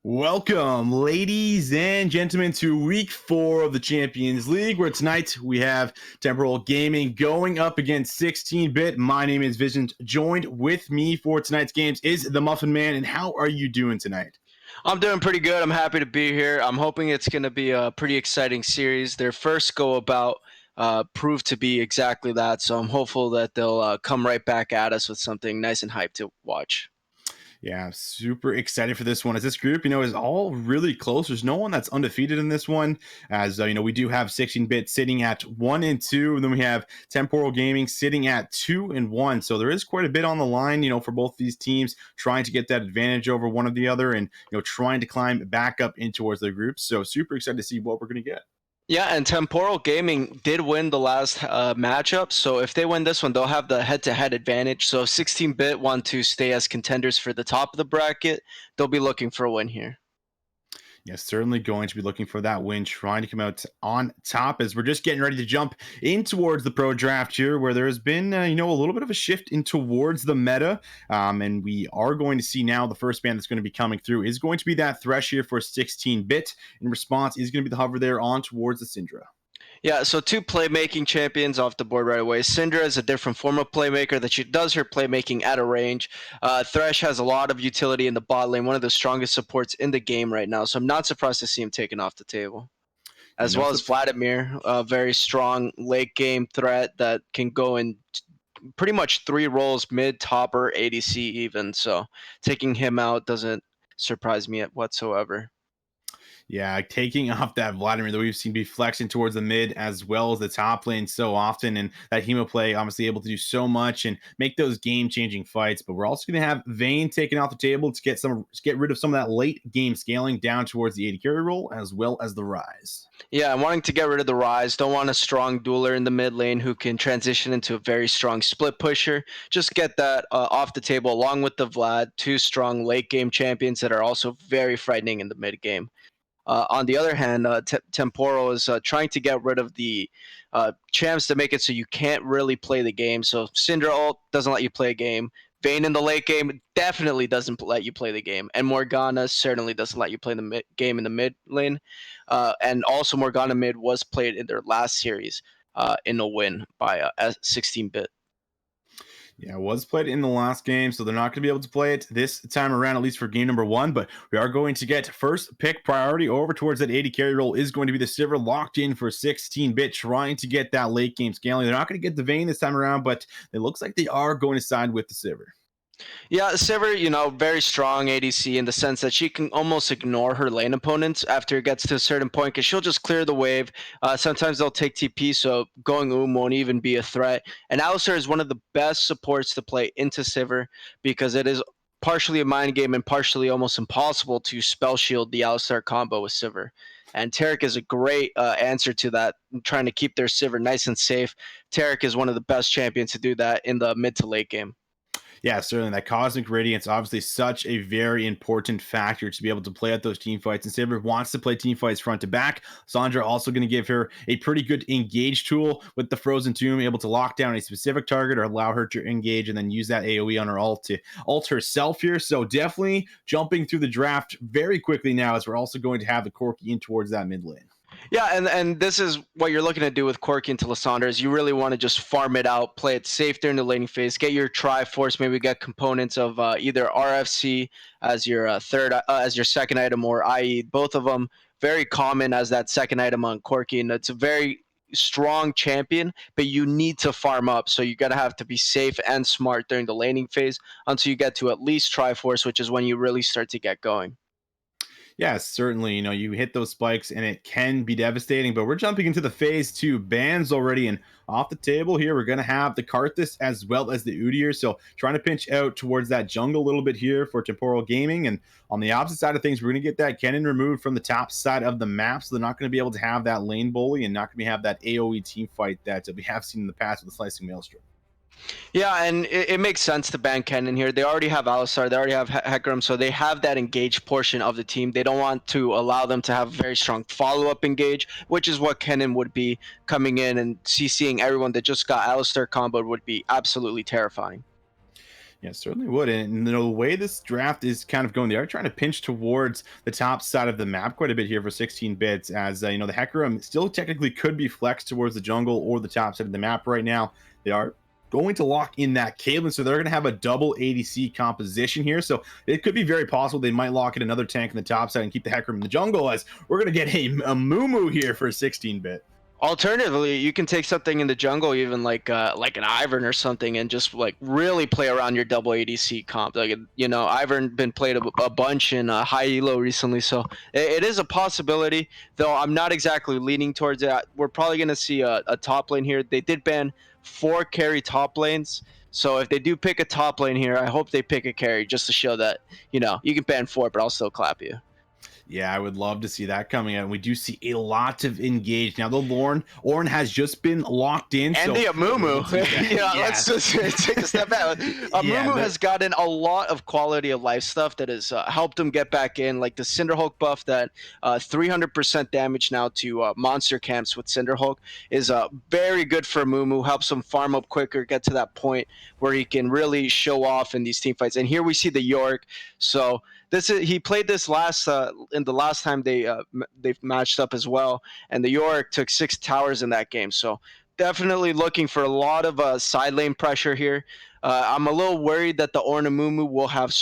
Welcome, ladies and gentlemen, to week 4 of the Champions League, where tonight we have Temporal Gaming going up against 16-Bit. My name is Vision. Joined with me for tonight's games is the Muffin Man. And how are you doing tonight? I'm doing pretty good. I'm happy to be here. I'm hoping it's going to be a pretty exciting series. Their first go about proved to be exactly that, so I'm hopeful that they'll come right back at us with something nice and hyped to watch. Yeah, I'm super excited for this one. As this group, is all really close. There's no one that's undefeated in this one. As we do have 16-Bit sitting at 1-2, and then we have Temporal Gaming sitting at 2-1. So there is quite a bit on the line, for both these teams trying to get that advantage over one of the other, and trying to climb back up in towards their groups. So super excited to see what we're going to get. Yeah, and Temporal Gaming did win the last matchup, so if they win this one, they'll have the head-to-head advantage. So if 16-Bit want to stay as contenders for the top of the bracket, they'll be looking for a win here. Yes, certainly going to be looking for that win, trying to come out on top as we're just getting ready to jump in towards the pro draft here, where there has been, a little bit of a shift in towards the meta. And we are going to see now the first band that's going to be coming through is going to be that Thresh here for 16-Bit. In response is going to be the hover there on towards the Syndra. Yeah, so two playmaking champions off the board right away. Syndra is a different form of playmaker that she does her playmaking at a range. Thresh has a lot of utility in the bot lane, one of the strongest supports in the game right now, so I'm not surprised to see him taken off the table. Yeah, As well as Vladimir, a very strong late game threat that can go in pretty much three roles, mid, top, or ADC even, so taking him out doesn't surprise me whatsoever. Yeah, taking off that Vladimir that we've seen be flexing towards the mid as well as the top lane so often, and that Hemo play obviously able to do so much and make those game-changing fights. But we're also going to have Vayne taken off the table to get rid of some of that late game scaling down towards the AD carry role as well as the Rise. Yeah, I'm wanting to get rid of the Rise. Don't want a strong dueler in the mid lane who can transition into a very strong split pusher. Just get that off the table along with the Vlad, two strong late game champions that are also very frightening in the mid game. On the other hand, Temporal is trying to get rid of the champs to make it so you can't really play the game. So Syndra ult doesn't let you play a game. Vayne in the late game definitely doesn't let you play the game. And Morgana certainly doesn't let you play the game in the mid lane. And also Morgana mid was played in their last series in a win by 16-Bit. Yeah, it was played in the last game, so they're not going to be able to play it this time around, at least for game number 1. But we are going to get first pick priority over towards that 80 carry role is going to be the Sivir locked in for 16-Bit, trying to get that late game scaling. They're not going to get the Vayne this time around, but it looks like they are going to side with the Sivir. Yeah, Sivir, very strong ADC in the sense that she can almost ignore her lane opponents after it gets to a certain point because she'll just clear the wave. Sometimes they'll take TP, so going won't even be a threat. And Alistar is one of the best supports to play into Sivir because it is partially a mind game and partially almost impossible to spell shield the Alistar combo with Sivir. And Taric is a great answer to that, trying to keep their Sivir nice and safe. Taric is one of the best champions to do that in the mid to late game. Yeah, certainly. That Cosmic Radiance, obviously such a very important factor to be able to play at those team fights. And Saber wants to play team fights front to back. Sandra also going to give her a pretty good engage tool with the Frozen Tomb, able to lock down a specific target or allow her to engage and then use that AoE on her ult to ult herself here. So definitely jumping through the draft very quickly now, as we're also going to have the Corki in towards that mid lane. Yeah, and this is what you're looking to do with Corki into Lysandra is you really want to just farm it out, play it safe during the laning phase, get your Triforce, maybe get components of either RFC as your as your second item, or IE. Both of them very common as that second item on Corki, and it's a very strong champion, but you need to farm up, so you gotta have to be safe and smart during the laning phase until you get to at least Triforce, which is when you really start to get going. Yeah, certainly. You hit those spikes and it can be devastating, but we're jumping into the phase 2 bans already. And off the table here, we're going to have the Karthus as well as the Udyr. So trying to pinch out towards that jungle a little bit here for Temporal Gaming. And on the opposite side of things, we're going to get that Kennen removed from the top side of the map. So they're not going to be able to have that lane bully and not going to have that AoE team fight that we have seen in the past with the Slicing Maelstrom. Yeah, and it makes sense to ban Kennen here. They already have Alistar, they already have Hecarim, so they have that engaged portion of the team. They don't want to allow them to have very strong follow-up engage, which is what Kennen would be coming in and CCing everyone that just got Alistar comboed would be absolutely terrifying. Yeah, certainly would. And the way this draft is kind of going, they are trying to pinch towards the top side of the map quite a bit here for 16 bits. As the Hecarim still technically could be flexed towards the jungle or the top side of the map right now. They are going to lock in that Caitlyn, so they're going to have a double ADC composition here. So it could be very possible they might lock in another tank in the top side and keep the Hecarim in the jungle. As we're going to get a Moo here for 16 bit. Alternatively, you can take something in the jungle, even like an Ivern or something, and just like really play around your double ADC comp. Like Ivern been played a bunch in high elo recently, so it is a possibility. Though I'm not exactly leaning towards it. We're probably going to see a top lane here. They did ban 4 carry top lanes, so if they do pick a top lane here, I hope they pick a carry just to show that you can ban 4, but I'll still clap you. Yeah, I would love to see that coming out. We do see a lot of engage. Now, the Orn has just been locked in, And so the Amumu. Let's yes. just take a step back. Yeah, Amumu has gotten a lot of quality of life stuff that has helped him get back in, like the Cinderhulk buff that 300% damage now to monster camps with Cinderhulk is very good for Amumu, helps him farm up quicker, get to that point where he can really show off in these team fights. And here we see the York. So he played this in the last time they've matched up as well, and the York took 6 towers in that game. So definitely looking for a lot of side lane pressure here. I'm a little worried that the Ornamumu will have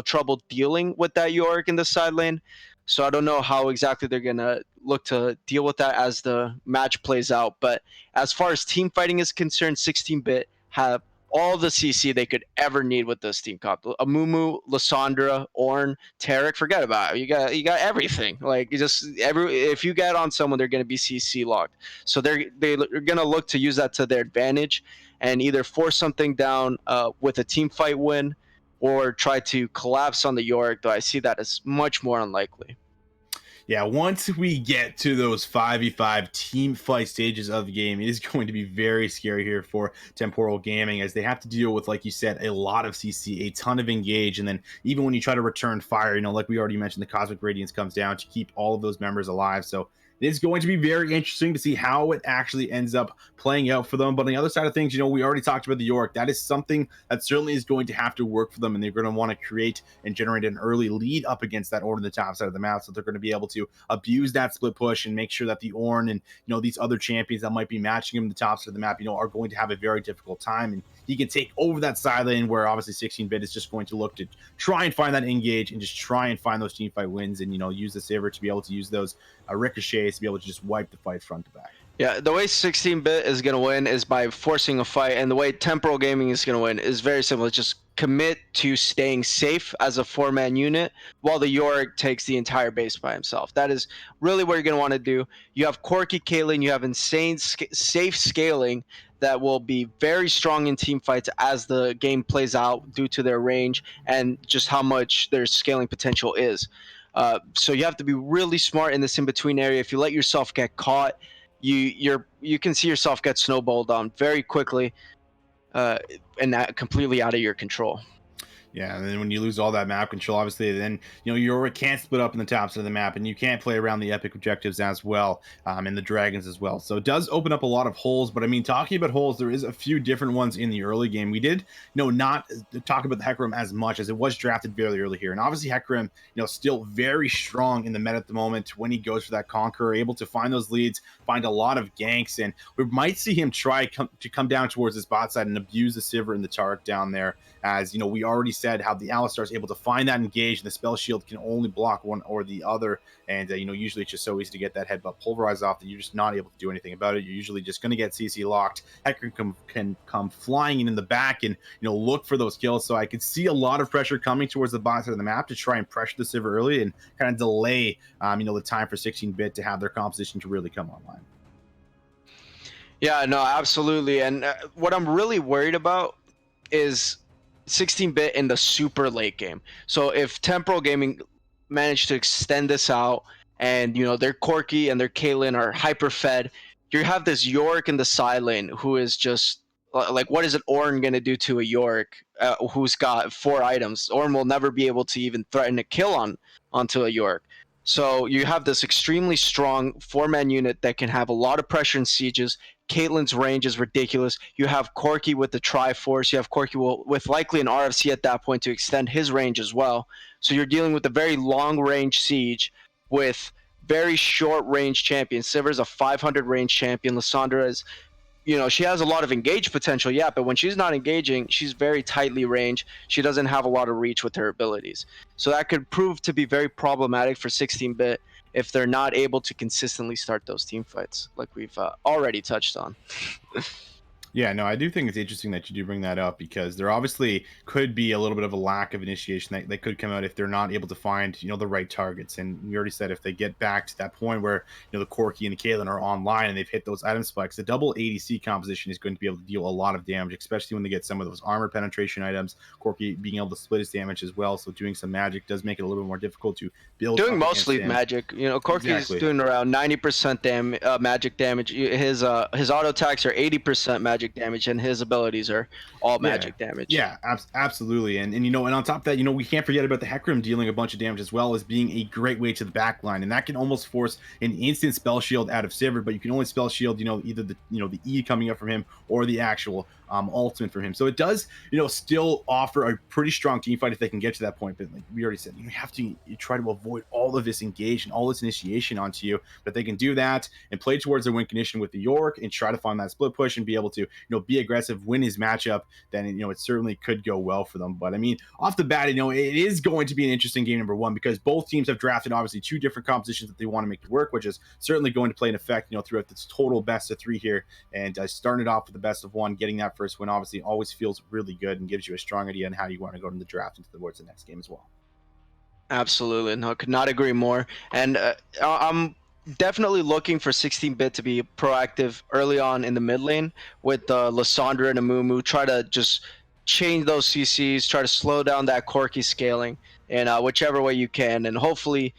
trouble dealing with that York in the side lane. So I don't know how exactly they're gonna look to deal with that as the match plays out. But as far as team fighting is concerned, 16-bit have all the CC they could ever need with this team comp. Amumu, Lissandra, Ornn, Tarek, forget about it. You got everything. Like if you get on someone, they're going to be CC locked. So they're going to look to use that to their advantage and either force something down with a team fight win or try to collapse on the York. Though I see that as much more unlikely. Yeah, once we get to those 5v5 team fight stages of the game, it is going to be very scary here for Temporal Gaming as they have to deal with, like you said, a lot of CC, a ton of engage, and then even when you try to return fire, like we already mentioned, the Cosmic Radiance comes down to keep all of those members alive. So it's going to be very interesting to see how it actually ends up playing out for them. But on the other side of things, we already talked about the York. That is something that certainly is going to have to work for them, and they're going to want to create and generate an early lead up against that Ornn on the top side of the map. So they're going to be able to abuse that split push and make sure that the Ornn and these other champions that might be matching him the top side of the map, are going to have a very difficult time. And he can take over that side lane where obviously 16-bit is just going to look to try and find that engage and just try and find those team fight wins and use the saver to be able to use those ricochets to be able to just wipe the fight front to back. Yeah, the way 16-bit is going to win is by forcing a fight, and the way Temporal Gaming is going to win is very simple. It's just commit to staying safe as a 4-man unit while the Yorick takes the entire base by himself. That is really what you're going to want to do. You have Corky Caitlyn, you have insane safe scaling that will be very strong in team fights as the game plays out due to their range and just how much their scaling potential is. So you have to be really smart in this in-between area. If you let yourself get caught, you can see yourself get snowballed on very quickly, and that completely out of your control. Yeah, and then when you lose all that map control, obviously, then you can't split up in the top side of the map, and you can't play around the epic objectives as well, and the dragons as well. So it does open up a lot of holes. But I mean, talking about holes, there is a few different ones in the early game. We did, not talk about the Hecarim as much as it was drafted very early here, and obviously Hecarim, still very strong in the meta at the moment when he goes for that Conqueror, able to find those leads, find a lot of ganks, and we might see him try to come down towards this bot side and abuse the Sivir and the Taric down there. As we already said how the Alistar is able to find that engage, and the spell shield can only block one or the other. And usually it's just so easy to get that headbutt pulverized off that you're just not able to do anything about it. You're usually just going to get CC locked. Hecarim can come flying in the back and look for those kills. So I could see a lot of pressure coming towards the bottom side of the map to try and pressure the Sivir early and kind of delay the time for 16-bit to have their composition to really come online. Yeah, no, absolutely. And what I'm really worried about is 16-bit in the super late game. So if Temporal Gaming managed to extend this out and their Corky and their Caitlyn are hyper fed, you have this Yorick in the side lane who is just like, what is an Ornn going to do to a Yorick who's got 4 items? Ornn will never be able to even threaten a kill onto a Yorick. So you have this extremely strong 4-man unit that can have a lot of pressure in sieges, Caitlyn's range is ridiculous. You have Corki with the Triforce. You have Corki with likely an RFC at that point to extend his range as well. So you're dealing with a very long range siege with very short range champions. Sivir's a 500 range champion. Lissandra is, she has a lot of engaged potential, yeah, but when she's not engaging, she's very tightly ranged. She doesn't have a lot of reach with her abilities. So that could prove to be very problematic for 16-bit if they're not able to consistently start those team fights, like we've already touched on. Yeah, no, I do think it's interesting that you do bring that up because there obviously could be a little bit of a lack of initiation that could come out if they're not able to find, the right targets. And we already said if they get back to that point where, the Corki and the Caitlyn are online and they've hit those item spikes, the double ADC composition is going to be able to deal a lot of damage, especially when they get some of those armor penetration items. Corki being able to split his damage as well. So doing some magic does make it a little bit more difficult to build Doing up against mostly him. magic. Corki's Exactly. doing around 90% magic damage. His auto attacks are 80% magic damage, and his abilities are all Yeah. magic damage. Yeah, absolutely. And on top of that, we can't forget about the Hecarim dealing a bunch of damage as well as being a great way to the back line. And that can almost force an instant spell shield out of Sivir, but you can only spell shield, either the E coming up from him or the actual ultimate from him. So it does, still offer a pretty strong team fight if they can get to that point. But like we already said, you have to try to avoid all of this engage and all this initiation onto you. But they can do that and play towards their win condition with the York and try to find that split push and be able to, be aggressive, win his matchup, then it certainly could go well for them. But I mean, off the bat, it is going to be an interesting game, number one, because both teams have drafted obviously two different compositions that they want to make it work, which is certainly going to play an effect, throughout this total best of three here. And starting it off with the best of one, getting that first win obviously always feels really good and gives you a strong idea on how you want to go in the draft into towards the next game as well. Absolutely. No, could not agree more. And I'm definitely looking for 16-bit to be proactive early on in the mid lane with Lissandra and Amumu. Try to just change those CCs, try to slow down that Corki scaling in whichever way you can, and hopefully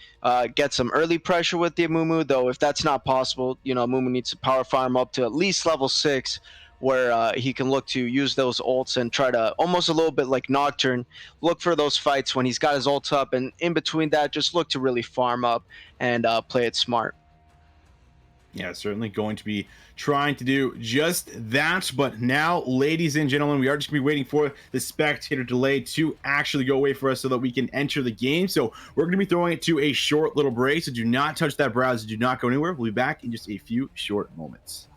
get some early pressure with the Amumu. Though if that's not possible, Amumu needs to power farm up to at least level 6 where he can look to use those ults and try to, almost a little bit like Nocturne, look for those fights when he's got his ult up, and in between that, just look to really farm up and play it smart. Yeah, certainly going to be trying to do just that. But now, ladies and gentlemen, we are just going to be waiting for the spectator delay to actually go away for us so that we can enter the game. So we're going to be throwing it to a short little break. So do not touch that browser. Do not go anywhere. We'll be back in just a few short moments.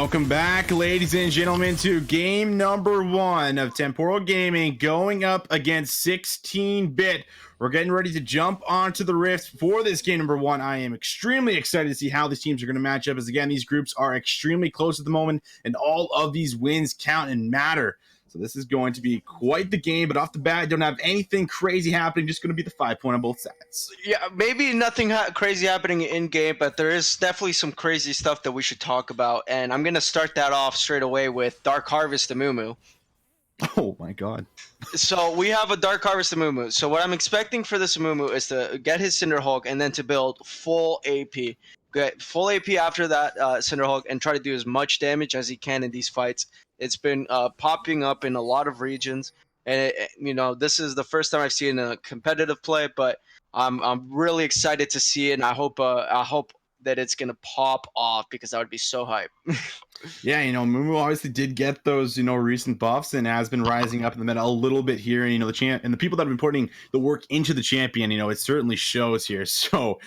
Welcome back, ladies and gentlemen, to game number 1 of Temporal Gaming going up against 16-bit. We're getting ready to jump onto the Rift for this game number 1. I am extremely excited to see how these teams are going to match up, as again, these groups are extremely close at the moment, and all of these wins count and matter. So this is going to be quite the game, but off the bat, I don't have anything crazy happening, just going to be the 5-point on both sides. Yeah, maybe nothing crazy happening in game, but there is definitely some crazy stuff that we should talk about. And I'm going to start that off straight away with Dark Harvest Amumu. Oh my god. So we have a Dark Harvest Amumu. So what I'm expecting for this Amumu is to get his Cinder Hulk and then to build full AP. Get full AP after that Cinder Hulk and try to do as much damage as he can in these fights. It's been popping up in a lot of regions. And, this is the first time I've seen a competitive play, but I'm really excited to see it. And I hope that it's going to pop off because that would be so hype. Yeah, Mumu obviously did get those, recent buffs and has been rising up in the meta a little bit here. And, the champ and the people that have been putting the work into the champion, it certainly shows here. So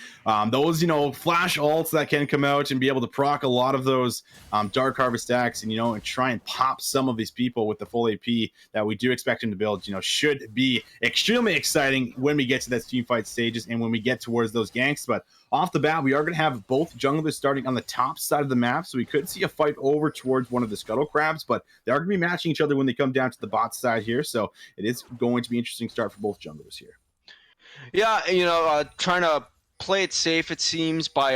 those, flash ults that can come out and be able to proc a lot of those Dark Harvest stacks and try and pop some of these people with the full AP that we do expect him to build, should be extremely exciting when we get to that team fight stages and when we get towards those ganks. But off the bat, we are going to have both junglers starting on the top side of the map, so we could see a fight over towards one of the Scuttle Crabs, but they are going to be matching each other when they come down to the bot side here, so it is going to be an interesting start for both junglers here. Yeah, trying to play it safe, it seems, by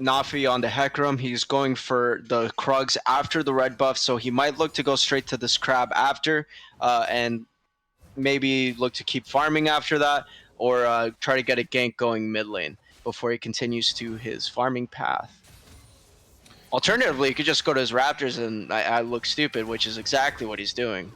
Nafi on the Hecarim. He's going for the Krugs after the red buff, so he might look to go straight to this Crab after, and maybe look to keep farming after that, or try to get a gank going mid lane before he continues to his farming path. Alternatively, he could just go to his Raptors and I look stupid, which is exactly what he's doing.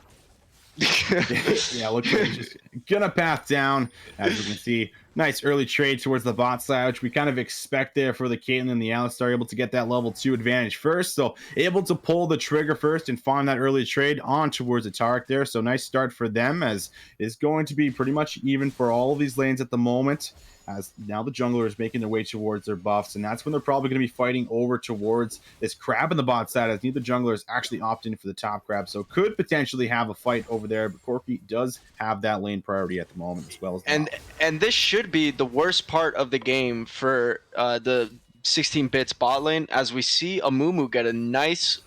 Yeah, looks like he's just gonna path down, as you can see. Nice early trade towards the bot side, which we kind of expect there for the Caitlyn and the Alistar, able to get that level 2 advantage first. So able to pull the trigger first and farm that early trade on towards the Taric there. So nice start for them, as it's going to be pretty much even for all of these lanes at the moment, as now the jungler is making their way towards their buffs, and that's when they're probably going to be fighting over towards this Crab in the bot side, as neither junglers actually opt in for the top Crab, so could potentially have a fight over there, but Corki does have that lane priority at the moment as well as and this should be the worst part of the game for the 16 bits bot lane, as we see Amumu get a nice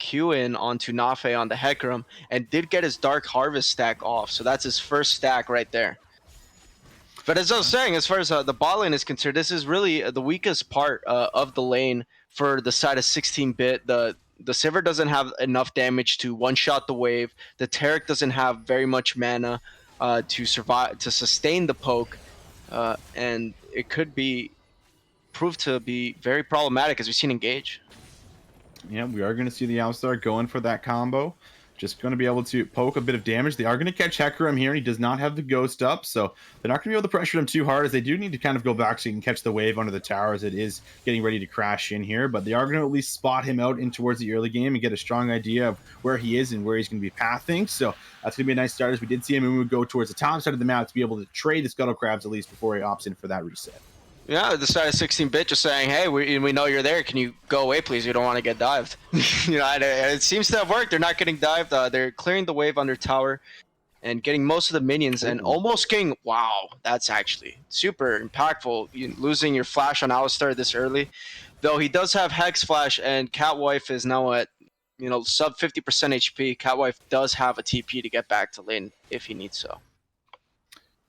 Q in onto Nafe on the Hecarim and did get his Dark Harvest stack off, so that's his first stack right there. But as I was saying, as far as the bot lane is concerned, this is really the weakest part of the lane for the side of 16-bit. The Sivir doesn't have enough damage to one-shot the wave. The Taric doesn't have very much mana to sustain the poke, and it could prove to be very problematic, as we've seen Engage. Yeah, we are going to see the Alistar going for that combo. Just going to be able to poke a bit of damage. They are going to catch Hecarim here, and he does not have the ghost up, so they're not going to be able to pressure him too hard, as they do need to kind of go back so he can catch the wave under the tower as it is getting ready to crash in here. But they are going to at least spot him out in towards the early game and get a strong idea of where he is and where he's going to be pathing. So that's going to be a nice start, as we did see him go towards the top side of the map to be able to trade the Scuttle Crabs at least before he opts in for that reset. Yeah, the side of 16-bit just saying, hey, we know you're there. Can you go away, please? We don't want to get dived. It seems to have worked. They're not getting dived. They're clearing the wave under tower and getting most of the minions and almost getting... Wow, that's actually super impactful. Losing your flash on Alistar this early. Though he does have Hex Flash, and Catwife is now at sub 50% HP. Catwife does have a TP to get back to lane if he needs so.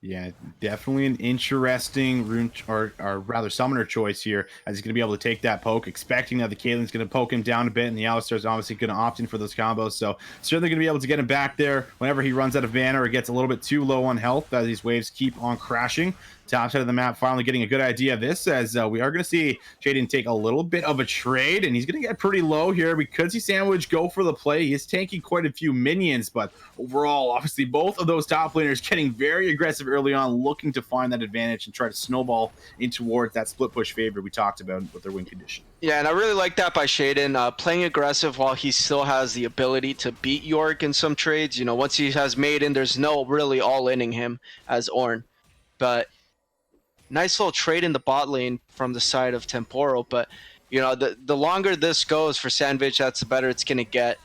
Yeah, definitely an interesting rune, or rather summoner choice here, as he's going to be able to take that poke, expecting that the Caitlyn's going to poke him down a bit, and the Alistar's obviously going to opt in for those combos, so certainly going to be able to get him back there whenever he runs out of mana or gets a little bit too low on health, as these waves keep on crashing. Top side of the map finally getting a good idea of this, as we are going to see Jaden take a little bit of a trade, and he's going to get pretty low here. We could see Sandwich go for the play. He is tanking quite a few minions, but overall, obviously, both of those top laners getting very aggressive early on, looking to find that advantage and try to snowball in towards that split push favor we talked about with their win condition. Yeah, and I really like that by Shaden, playing aggressive while he still has the ability to beat Yorick in some trades. Once he has Maiden, there's no really all-inning him as Ornn. But nice little trade in the bot lane from the side of Temporal, but The longer this goes for Sandvich, that's the better it's going to get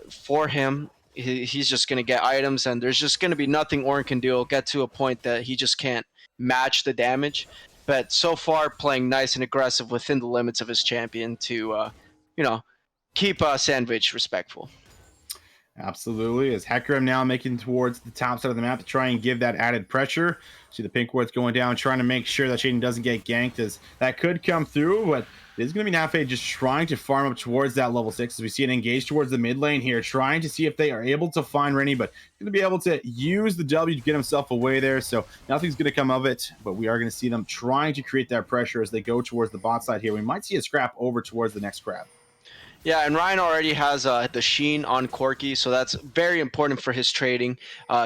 for him. He's just going to get items, and there's just going to be nothing Orn can do. It'll get to a point that he just can't match the damage. But so far, playing nice and aggressive within the limits of his champion to, you know, keep Sandvich respectful. Absolutely. As Hecarim now making towards the top side of the map to try and give that added pressure. See the pink wards going down, trying to make sure that Shaden doesn't get ganked, as that could come through, but it is going to be Nafe just trying to farm up towards that level 6 as we see it engage towards the mid lane here, trying to see if they are able to find Rennie, but going to be able to use the W to get himself away there, so nothing's going to come of it, but we are going to see them trying to create that pressure as they go towards the bot side here. We might see a scrap over towards the next crab. Yeah, and Ryan already has the Sheen on Corki, so that's very important for his trading.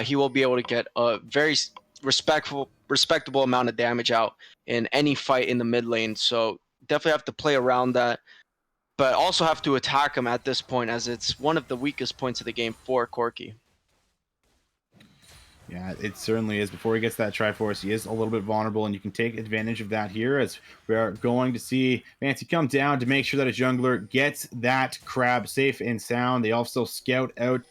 He will be able to get a very respectable amount of damage out in any fight in the mid lane. So definitely have to play around that, but also have to attack him at this point, as it's one of the weakest points of the game for Corki. Yeah, it certainly is. Before he gets that Triforce, he is a little bit vulnerable, and you can take advantage of that here, as we are going to see Fancy come down to make sure that a jungler gets that crab safe and sound. They also scout out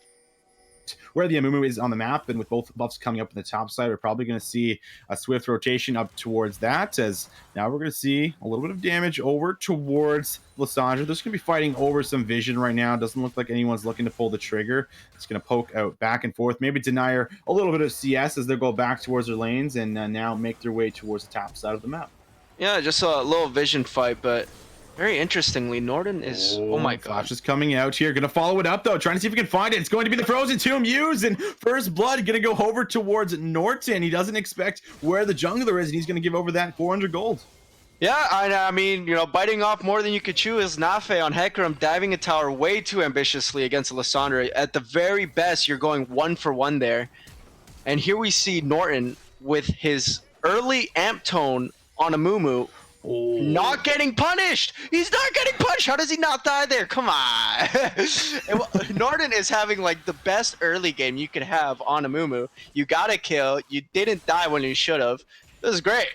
where the Amumu is on the map, and with both buffs coming up in the top side, we're probably going to see a swift rotation up towards that, as now we're going to see a little bit of damage over towards Lysandra. They're just going to be fighting over some vision right now. It doesn't look like anyone's looking to pull the trigger. It's going to poke out back and forth, maybe deny her a little bit of CS as they go back towards their lanes and now make their way towards the top side of the map. Yeah, just a little vision fight, but very interestingly, Norden is... Oh my god. Flash is coming out here. Gonna follow it up, though. Trying to see if he can find it. It's going to be the Frozen Tomb used, and First Blood gonna go over towards Norton. He doesn't expect where the jungler is, and he's gonna give over that 400 gold. Yeah, I mean, biting off more than you could chew is Nafe on Hecarim, diving a tower way too ambitiously against Lysandra. At the very best, you're going 1-for-1 there. And here we see Norton with his early amp tone on Amumu. Oh. Not getting punished. He's not getting punished. How does he not die there? Come on. Norton is having like the best early game you could have on Amumu. You got a kill. You didn't die when you should have. This is great.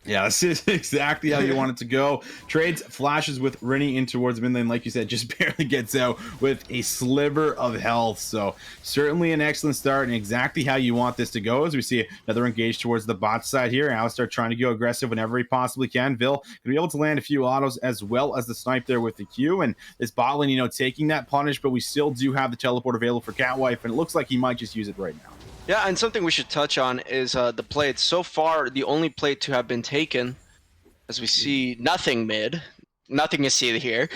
Yeah, this is exactly how you want it to go. Trades flashes with Rennie in towards mid lane, like you said, just barely gets out with a sliver of health. So certainly an excellent start and exactly how you want this to go, as we see another engage towards the bot side here. Alistar trying to go aggressive whenever he possibly can. Vil going to be able to land a few autos as well as the snipe there with the Q. And this bot lane, taking that punish, but we still do have the teleport available for Catwife, and it looks like he might just use it right now. Yeah, and something we should touch on is the plates. So far, the only plate to have been taken, as we see nothing mid, nothing is seen here.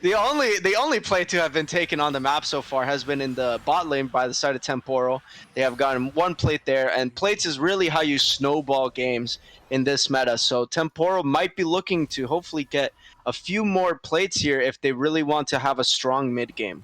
the only plate to have been taken on the map so far has been in the bot lane by the side of Temporal. They have gotten one plate there, and plates is really how you snowball games in this meta. So Temporal might be looking to hopefully get a few more plates here if they really want to have a strong mid game.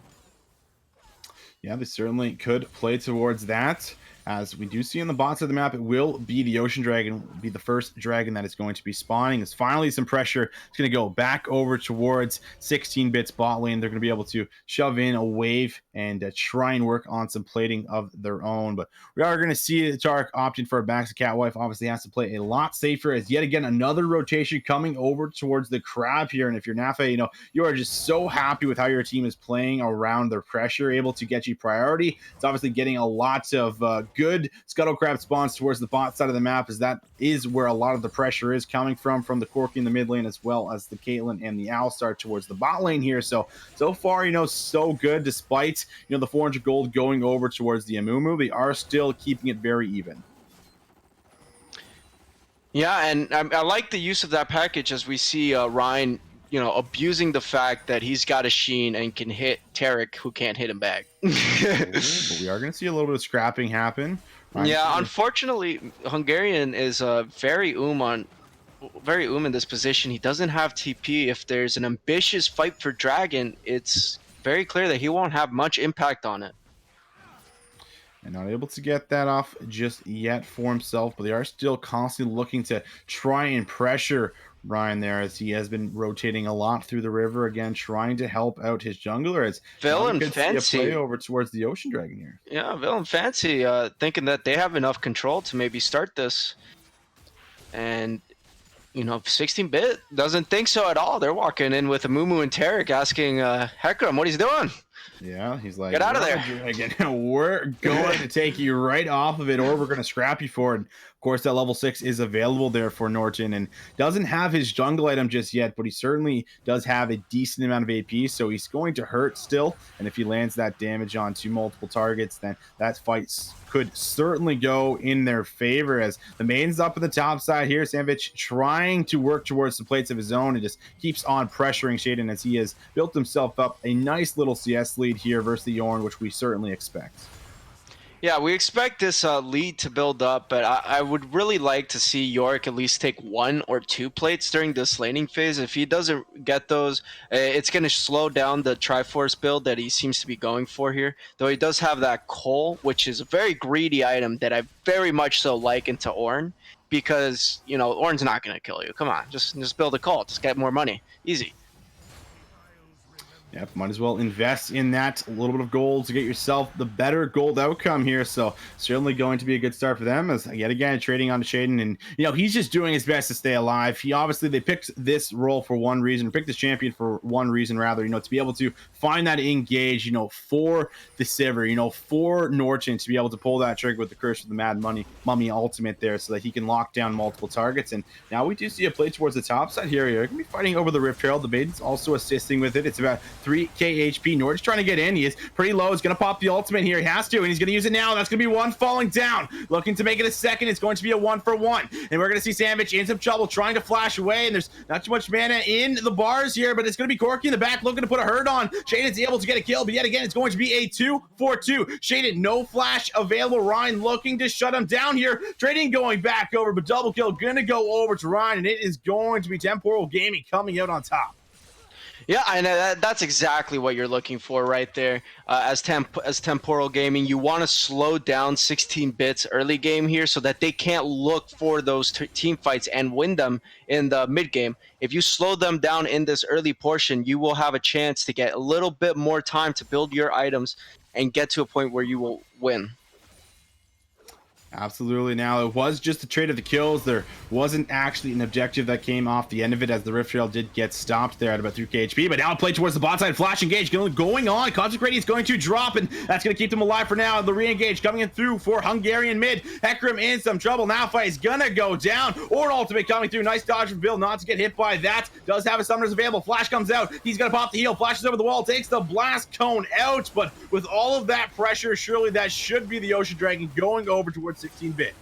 Yeah, they certainly could play towards that. As we do see on the bot side of the map, it will be the Ocean Dragon, will be the first dragon that is going to be spawning. It's finally some pressure. It's going to go back over towards 16 bits bot lane. They're going to be able to shove in a wave and try and work on some plating of their own. But we are going to see Tarek opting for a back to Catwife. Obviously has to play a lot safer, as yet again another rotation coming over towards the crab here. And if you're Nafe, you are just so happy with how your team is playing around their pressure, able to get you priority. It's obviously getting a lot of good Scuttle Crab spawns towards the bot side of the map, as that is where a lot of the pressure is coming from the Corki in the mid lane, as well as the Caitlyn and the Alistar towards the bot lane here. So far, so good, despite, the 400 gold going over towards the Amumu. They are still keeping it very even. Yeah, and I like the use of that package, as we see Ryan, abusing the fact that he's got a Sheen and can hit Tarek, who can't hit him back. But we are going to see a little bit of scrapping happen. Yeah, unfortunately, Hungarian is very in this position. He doesn't have TP. If there's an ambitious fight for Dragon, it's very clear that he won't have much impact on it. And not able to get that off just yet for himself, but they are still constantly looking to try and pressure Ryan there, as he has been rotating a lot through the river, again trying to help out his jungler. As Vil and Fancy play over towards the Ocean Dragon here. Yeah, Vil and Fancy thinking that they have enough control to maybe start this, and You know, 16-bit doesn't think so at all. They're walking in with a Mumu and Tarek asking Hecarim what he's doing. Yeah, he's like, Get out of you're on the there. dragon. We're going to take you right off of it, or we're going to scrap you for it. And of course, that level 6 is available there for Norton and doesn't have his jungle item just yet, but he certainly does have a decent amount of AP. So he's going to hurt still. And if he lands that damage onto multiple targets, then that fight could certainly go in their favor as the main's up in the top side here. Sandvich trying to work towards some plates of his own and just keeps on pressuring Shaden as he has built himself up a nice little CS lead here versus the Yorn, which we certainly expect. Yeah, we expect this lead to build up, but I would really like to see York at least take 1 or 2 plates during this laning phase. If he doesn't get those, it's going to slow down the Triforce build that he seems to be going for here. Though he does have that Coal, which is a very greedy item that I very much so like into Ornn, because, you know, Ornn's not going to kill you. Come on, just build a Coal. Just get more money. Easy. Yep, might as well invest in that. A little bit of gold to get yourself the better gold outcome here. So certainly going to be a good start for them as yet again trading on to Shaden. And, you know, he's just doing his best to stay alive. He obviously, they picked this role for one reason, picked this champion for one reason rather, you know, to be able to find that engage, you know, for the Sivir, you know, for Norton to be able to pull that trigger with the Curse of the Mad Mummy ultimate there so that he can lock down multiple targets. And now we do see a play towards the top side here. You're going to be fighting over the Rift Trail. The Maiden's also assisting with it. It's about 3k HP. Nord's trying to get in. He is pretty low. He's going to pop the ultimate here. He has to, and he's going to use it now. That's going to be one falling down. Looking to make it a second. It's going to be a 1-for-1. And we're going to see Sandvich in some trouble trying to flash away, and there's not too much mana in the bars here, but it's going to be Corky in the back looking to put a hurt on. Shaden's able to get a kill, but yet again, it's going to be a 2-for-2. Shaden, no flash available. Ryan looking to shut him down here. Trading going back over, but double kill going to go over to Ryan, and it is going to be Temporal Gaming coming out on top. Yeah, and that's exactly what you're looking for right there. As Temporal Gaming, you want to slow down 16 bits early game here so that they can't look for those team fights and win them in the mid game. If you slow them down in this early portion, you will have a chance to get a little bit more time to build your items and get to a point where you will win. Absolutely. Now, it was just a trade of the kills. There wasn't actually an objective that came off the end of it as the Rift Trail did get stopped there at about 3k HP. But now play towards the bot side. Flash engage going on. Consecrating is going to drop, and that's going to keep them alive for now. The re-engage coming in through for Hungarian mid. Hecarim in some trouble. Now fight is going to go down. Or an ultimate coming through. Nice dodge from Bill not to get hit by that. Does have his summoners available. Flash comes out. He's going to pop the heal. Flashes over the wall. Takes the blast cone out. But with all of that pressure, surely that should be the Ocean Dragon going over towards 16-bit.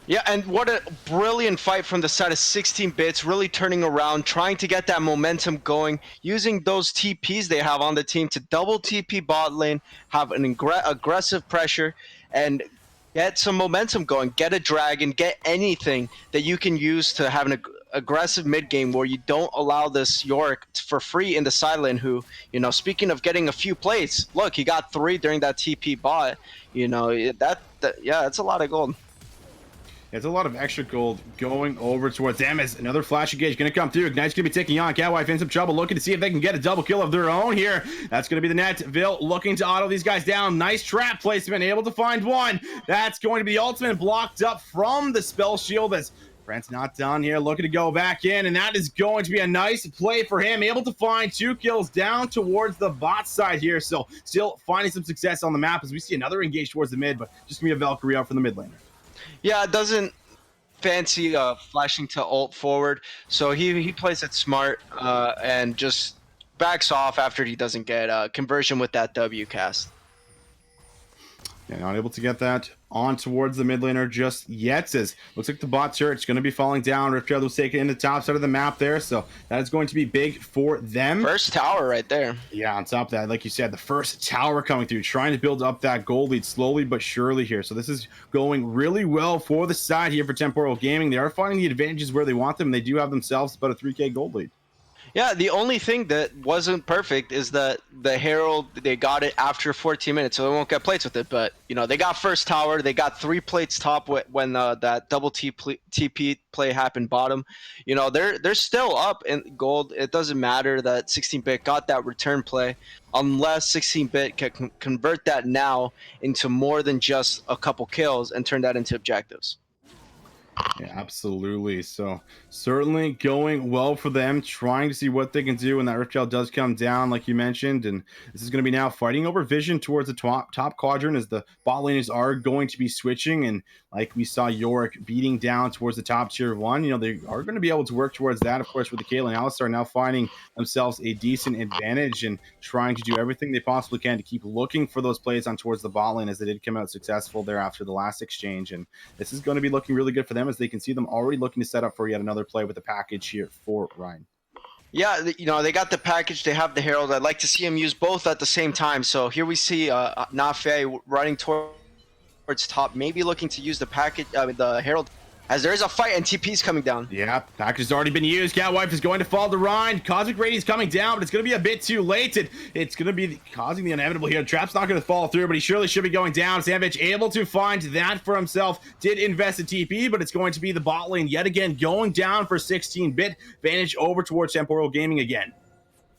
Yeah, and what a brilliant fight from the side of 16 bits, really turning around, trying to get that momentum going, using those TPs they have on the team to double TP bot lane, have an aggressive pressure, and get some momentum going. Get a dragon, get anything that you can use to have an aggressive mid game where you don't allow this York for free in the side lane who, you know, speaking of getting a few plays, look, he got 3 during that TP bot. You know, yeah, that's a lot of gold. It's a lot of extra gold going over towards them as another flash engage going to come through. Ignite's going to be taking on Catwife in some trouble, looking to see if they can get a double kill of their own here. That's going to be the net. Vil looking to auto these guys down. Nice trap placement, able to find one. That's going to be the ultimate blocked up from the spell shield as Brent's not done here, looking to go back in, and that is going to be a nice play for him. Able to find 2 kills down towards the bot side here, so still finding some success on the map as we see another engage towards the mid, but just going to be a Valkyrie out from the mid laner. Yeah, it doesn't fancy flashing to ult forward, so he plays it smart and just backs off after he doesn't get conversion with that W cast. Yeah, not able to get that on towards the mid laner just yet. As looks like the bot turret's going to be falling down. Rift Trail was taken in the top side of the map there, so that is going to be big for them. First tower right there. Yeah, on top of that, like you said, the first tower coming through, trying to build up that gold lead slowly but surely here. So this is going really well for the side here for Temporal Gaming. They are finding the advantages where they want them. They do have themselves about a 3k gold lead. Yeah, the only thing that wasn't perfect is that the Herald, they got it after 14 minutes, so they won't get plates with it. But they got first tower, they got 3 plates top when that double TP play happened bottom. They're still up in gold. It doesn't matter that 16-bit got that return play, unless 16-bit can convert that now into more than just a couple kills and turn that into objectives. Yeah, absolutely. So certainly going well for them, trying to see what they can do when that Rift Gel does come down, like you mentioned. And this is going to be now fighting over vision towards the top quadrant as the bot laners are going to be switching. And like we saw Yorick beating down towards the top tier one, they are going to be able to work towards that, of course, with the Caitlyn Alistar now finding themselves a decent advantage and trying to do everything they possibly can to keep looking for those plays on towards the bot lane as they did come out successful there after the last exchange. And this is going to be looking really good for them as they can see them already looking to set up for yet another play with the package here for Ryan. Yeah, they got the package. They have the Herald. I'd like to see him use both at the same time. So here we see Nafe running towards top, maybe looking to use the package, the Herald, as there is a fight and TP's coming down. Yeah, package has already been used. Catwife is going to fall to Ryan. Cosmic Radiance coming down, but it's going to be a bit too late. It's going to be causing the inevitable here. Trap's not going to fall through, but he surely should be going down. Sandwich able to find that for himself. Did invest in TP, but it's going to be the bot lane yet again going down for 16-bit. Vantage over towards Temporal Gaming again.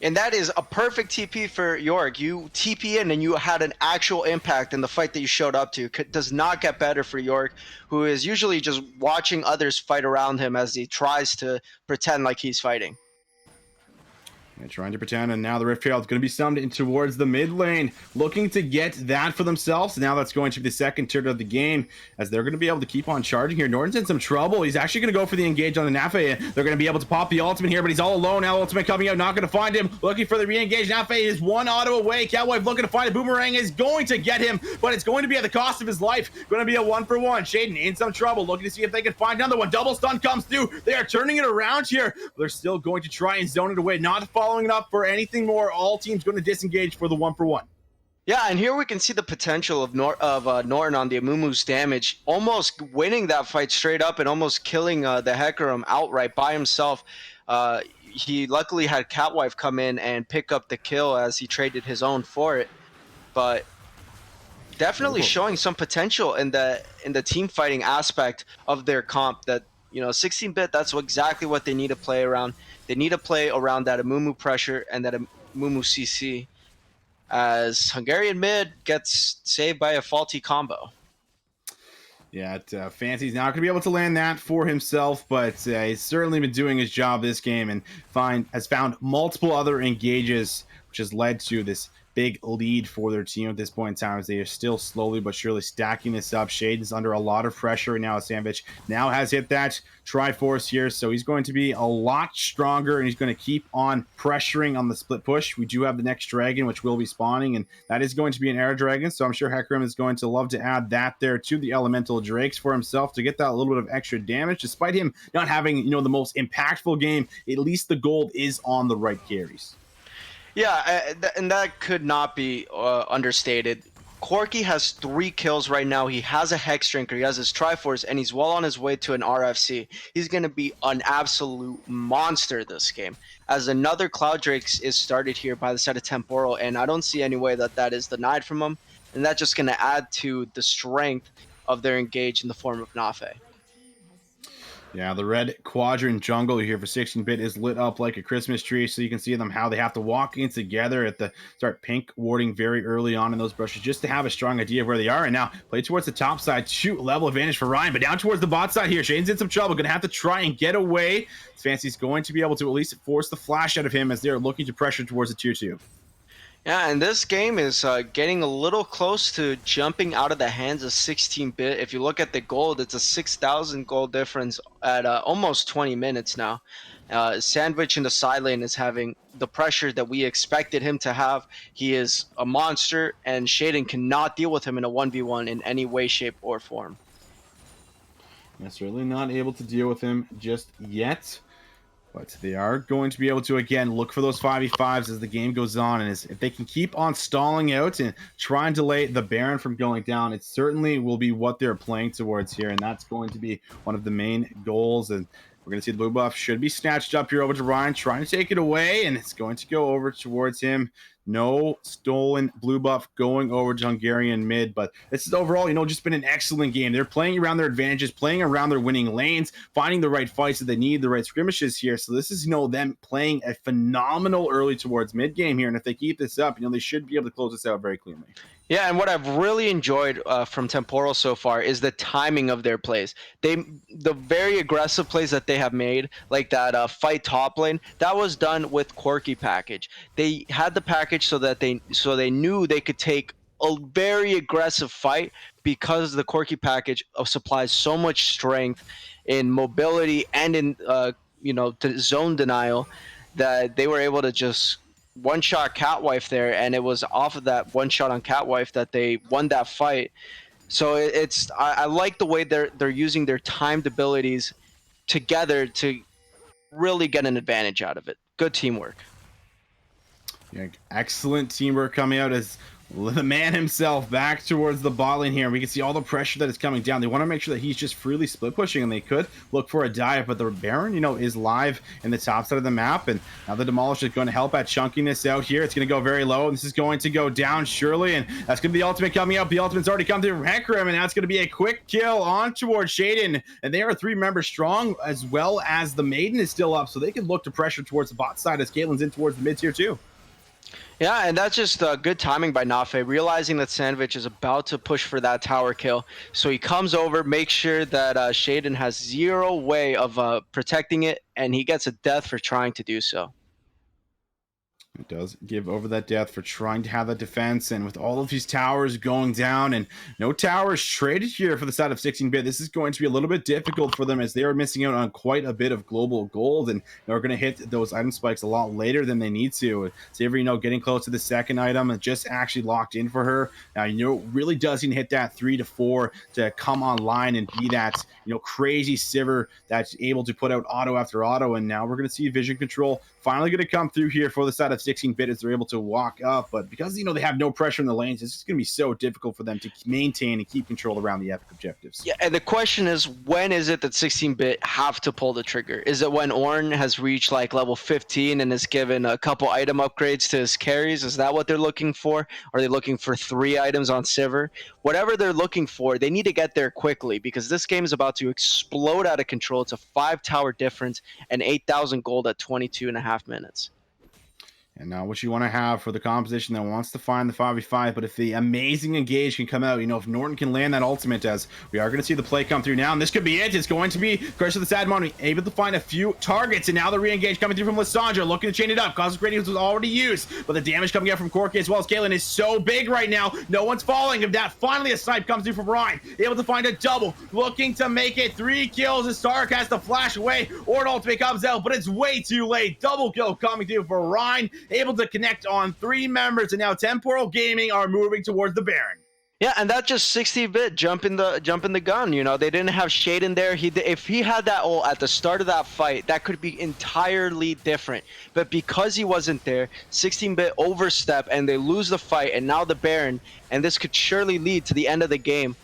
And that is a perfect TP for York. You TP in and you had an actual impact in the fight that you showed up to. Does not get better for York, who is usually just watching others fight around him as he tries to pretend like he's fighting. And trying to pretend, and now the Rift Trail is going to be summed in towards the mid lane, looking to get that for themselves. Now that's going to be the second turn of the game, as they're going to be able to keep on charging here. Norton's in some trouble. He's actually going to go for the engage on the Nafe. They're going to be able to pop the ultimate here, but he's all alone now. Ultimate coming out, not going to find him. Looking for the re-engage. Nafe is one auto away. Catwife looking to find a boomerang is going to get him, but it's going to be at the cost of his life. Going to be a 1-for-1. Shaden in some trouble, looking to see if they can find another one. Double stun comes through. They are turning it around here. They're still going to try and zone it away, not following it up for anything more. All teams going to disengage for the 1-for-1. Yeah, and here we can see the potential of Norton on the Amumu's damage, almost winning that fight straight up and almost killing the Hecarim outright by himself. He luckily had Catwife come in and pick up the kill as he traded his own for it, but definitely showing some potential in the team fighting aspect of their comp. That 16-bit, that's exactly what they need to play around. They need to play around that Amumu pressure and that Amumu CC, as Hungarian mid gets saved by a faulty combo. Yeah, Fancy's not going to be able to land that for himself, but he's certainly been doing his job this game and has found multiple other engages, which has led to this big lead for their team at this point in time as they are still slowly but surely stacking this up. Shaden's under a lot of pressure right now. Sandwich now has hit that Triforce here, so he's going to be a lot stronger and he's going to keep on pressuring on the split push. We do have the next dragon, which will be spawning, and that is going to be an air dragon, so I'm sure Hecarim is going to love to add that there to the elemental drakes for himself to get that little bit of extra damage. Despite him not having the most impactful game, at least the gold is on the right carries. Yeah, and that could not be understated. Corki has 3 kills right now. He has a Hex Drinker, he has his Triforce, and he's well on his way to an RFC. He's going to be an absolute monster this game, as another Cloud Drakes is started here by the side of Temporal, and I don't see any way that is denied from him, and that's just going to add to the strength of their engage in the form of Nafe. Yeah, the red quadrant jungle here for 16-bit is lit up like a Christmas tree, so you can see them how they have to walk in together at the start pink warding very early on in those brushes just to have a strong idea of where they are. And now play towards the top side, shoot level advantage for Ryan, but down towards the bot side here. Shane's in some trouble, gonna have to try and get away. Fancy's going to be able to at least force the flash out of him as they're looking to pressure towards the tier 2. Yeah, and this game is getting a little close to jumping out of the hands of 16-bit. If you look at the gold, it's a 6,000 gold difference at almost 20 minutes now. Sandwich in the side lane is having the pressure that we expected him to have. He is a monster, and Shaden cannot deal with him in a 1v1 in any way, shape, or form. They're certainly not able to deal with him just yet. But they are going to be able to, again, look for those 5v5s as the game goes on. And if they can keep on stalling out and try and delay the Baron from going down, it certainly will be what they're playing towards here. And that's going to be one of the main goals. And We're going to see the blue buff should be snatched up here over to Ryan, trying to take it away, and it's going to go over towards him. No stolen blue buff going over to Hungarian mid, but this is overall, just been an excellent game. They're playing around their advantages, playing around their winning lanes, finding the right fights that they need, the right skirmishes here. So this is, them playing a phenomenal early towards mid game here. And if they keep this up, they should be able to close this out very cleanly. Yeah, and what I've really enjoyed from Temporal so far is the timing of their plays. The very aggressive plays that they have made, like that fight top lane, that was done with Quirky package. They had the package so they knew they could take a very aggressive fight because the Quirky package supplies so much strength in mobility and in zone denial that they were able to just one shot Catwife there, and it was off of that one shot on Catwife that they won that fight. So I like the way they're using their timed abilities together to really get an advantage out of it. Good teamwork. Yeah, excellent teamwork coming out as the man himself back towards the bot lane here. We can see all the pressure that is coming down. They want to make sure that he's just freely split pushing, and they could look for a dive, but the Baron, is live in the top side of the map, and now the Demolish is going to help at chunking this out here. It's going to go very low, and this is going to go down surely, and that's going to be the ultimate coming up. The ultimate's already come through Hecarim, and now it's going to be a quick kill on towards Shaden, and they are 3 members strong, as well as the Maiden is still up, so they can look to pressure towards the bot side as Caitlyn's in towards the mid tier too. Yeah, and that's just good timing by Nafe, realizing that Sandvich is about to push for that tower kill. So he comes over, makes sure that Shaden has zero way of protecting it, and he gets a death for trying to do so. It does give over that death for trying to have that defense, and with all of these towers going down and no towers traded here for the side of 16-bit, this is going to be a little bit difficult for them as they are missing out on quite a bit of global gold, and they're going to hit those item spikes a lot later than they need to. Saver, getting close to the second item and just actually locked in for her. Now, really does need to hit that 3 to 4 to come online and be that, crazy Sivir that's able to put out auto after auto, and now we're going to see vision control finally going to come through here for the side of 16-bit as they're able to walk up, but because they have no pressure in the lanes, it's just going to be so difficult for them to maintain and keep control around the epic objectives. Yeah, and the question is, when is it that 16-bit have to pull the trigger? Is it when Ornn has reached like level 15 and is given a couple item upgrades to his carries? Is that what they're looking for? Are they looking for 3 items on Sivir? Whatever they're looking for, they need to get there quickly because this game is about to explode out of control. It's a 5 tower difference and 8,000 gold at 22.5 minutes. And now what you want to have for the composition that wants to find the 5v5, but if the amazing engage can come out, if Norton can land that ultimate, as we are going to see the play come through now, and this could be it. It's going to be Curse of the Sadmon able to find a few targets, and now the re-engage coming through from Lissandra, looking to chain it up. Cosmic Radiance was already used, but the damage coming out from Corki as well as Caitlyn is so big right now. No one's falling. If that finally a snipe comes through from Ryan, able to find a double, looking to make it 3 kills as Stark has to flash away. Ornn ultimate comes out, but it's way too late. Double kill coming through for Ryan, able to connect on 3 members, and now Temporal Gaming are moving towards the Baron. Yeah, and that's just 60-bit jumping the gun. They didn't have Shaden there. If he had that ult at the start of that fight, that could be entirely different. But because he wasn't there, 16-bit overstep and they lose the fight, and now the Baron, and this could surely lead to the end of the game.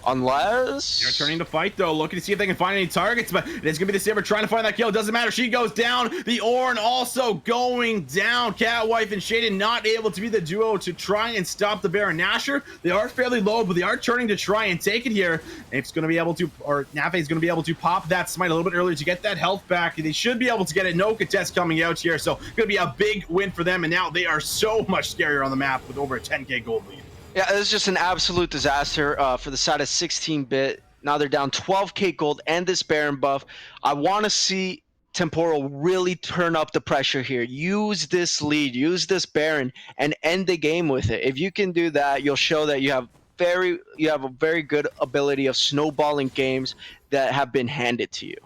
Unless they're turning to fight though, looking to see if they can find any targets, but it's gonna be the Saber trying to find that kill. Doesn't matter, she goes down. The Ornn also going down. Catwife and Shaden not able to be the duo to try and stop the Baron Nashor. They are fairly low, but they are turning to try and take it here. It's gonna be able to, or Nafe is gonna be able to pop that smite a little bit earlier to get that health back. They should be able to get it. No contest coming out here, so gonna be a big win for them. And now they are so much scarier on the map with over a 10k gold lead. Yeah, this is just an absolute disaster for the side of 16-bit. Now they're down 12k gold and this Baron buff. I want to see Temporal really turn up the pressure here. Use this lead, use this Baron, and end the game with it. If you can do that, you'll show that you have a very good ability of snowballing games that have been handed to you.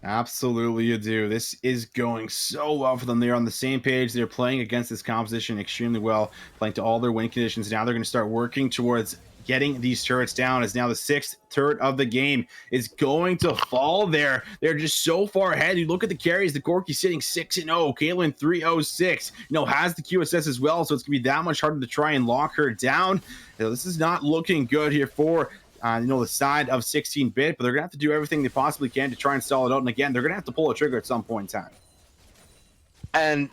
Absolutely you do. This is going so well for them. They're on the same page. They're playing against this composition extremely well, playing to all their win conditions. Now they're going to start working towards getting these turrets down, as now the 6th turret of the game is going to fall there. They're just so far ahead. You look at the carries, the Corki sitting 6-0, Caitlyn 306, has the QSS as well, so it's going to be that much harder to try and lock her down. This is not looking good here for the side of 16-bit, but they're gonna have to do everything they possibly can to try and stall it out. And again, they're gonna have to pull a trigger at some point in time. And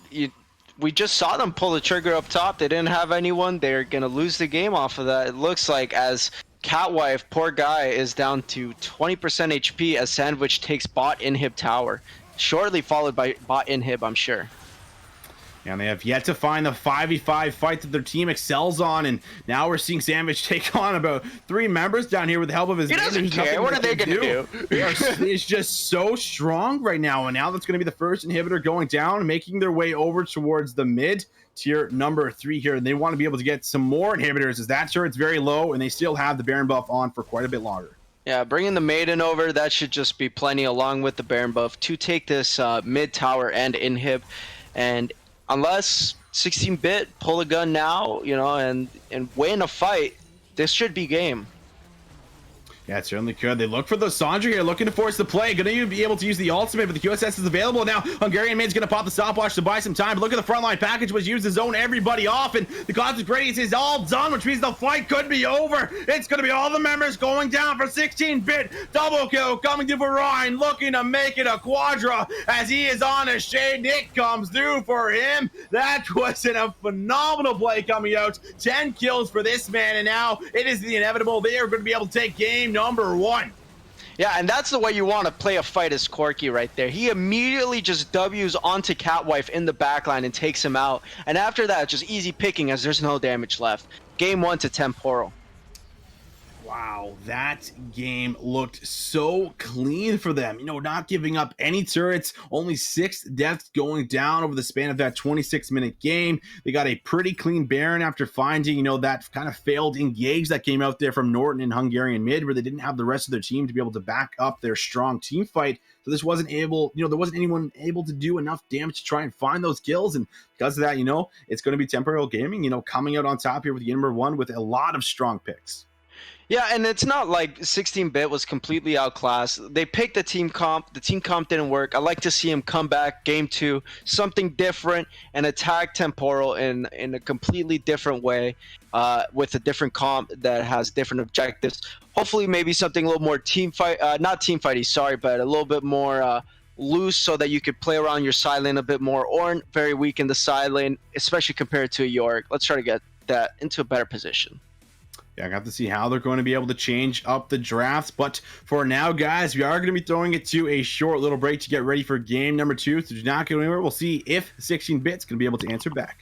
we just saw them pull the trigger up top. They didn't have anyone. They're going to lose the game off of that. It looks like as Catwife, poor guy, is down to 20% HP as Sandwich takes bot inhib tower. Shortly followed by bot inhib, I'm sure. And they have yet to find the 5v5 fight that their team excels on. And now we're seeing Savage take on about 3 members down here with the help of his He doesn't care. What are they going to do? It's just so strong right now. And now that's going to be the first inhibitor going down, making their way over towards the mid tier number 3 here. And they want to be able to get some more inhibitors as that turret's very low. And they still have the Baron buff on for quite a bit longer. Yeah, bringing the Maiden over, that should just be plenty along with the Baron buff to take this mid tower and inhib. And unless 16-bit pull a gun now, and win a fight, this should be game. Yeah, it certainly could. They look for the Sandra here, looking to force the play. Going to be able to use the ultimate, but the QSS is available now. Hungarian Mid's going to pop the stopwatch to buy some time. But look at the frontline package was used to zone everybody off, and the Cosmic Radiance is all done, which means the fight could be over. It's going to be all the members going down for 16-bit. Double kill coming to Ryan, looking to make it a quadra as he is on a shade. Nick comes through for him. That was a phenomenal play coming out. 10 kills for this man, and now it is the inevitable. They are going to be able to take game number 1. Yeah, and that's the way you want to play a fight as Corky right there. He immediately just W's onto Catwife in the backline and takes him out. And after that, just easy picking as there's no damage left. Game 1 to Temporal. Wow, that game looked so clean for them. Not giving up any turrets, only 6 deaths going down over the span of that 26-minute game. They got a pretty clean Baron after finding, that kind of failed engage that came out there from Norton and Hungarian Mid, where they didn't have the rest of their team to be able to back up their strong team fight. So this wasn't able, there wasn't anyone able to do enough damage to try and find those kills. And because of that, it's going to be Temporal Gaming, coming out on top here with game number 1 with a lot of strong picks. Yeah, and it's not like 16-bit was completely outclassed. They picked the team comp. The team comp didn't work. I like to see him come back game 2, something different, and attack Temporal in a completely different way with a different comp that has different objectives. Hopefully maybe something a little more team fight, not team fighty, sorry, but a little bit more loose so that you could play around your side lane a bit more. Ornn, very weak in the side lane, especially compared to Yorick. Let's try to get that into a better position. Yeah, I got to see how they're going to be able to change up the drafts. But for now, guys, we are going to be throwing it to a short little break to get ready for game number 2. So do not go anywhere. We'll see if 16-bit's going to be able to answer back.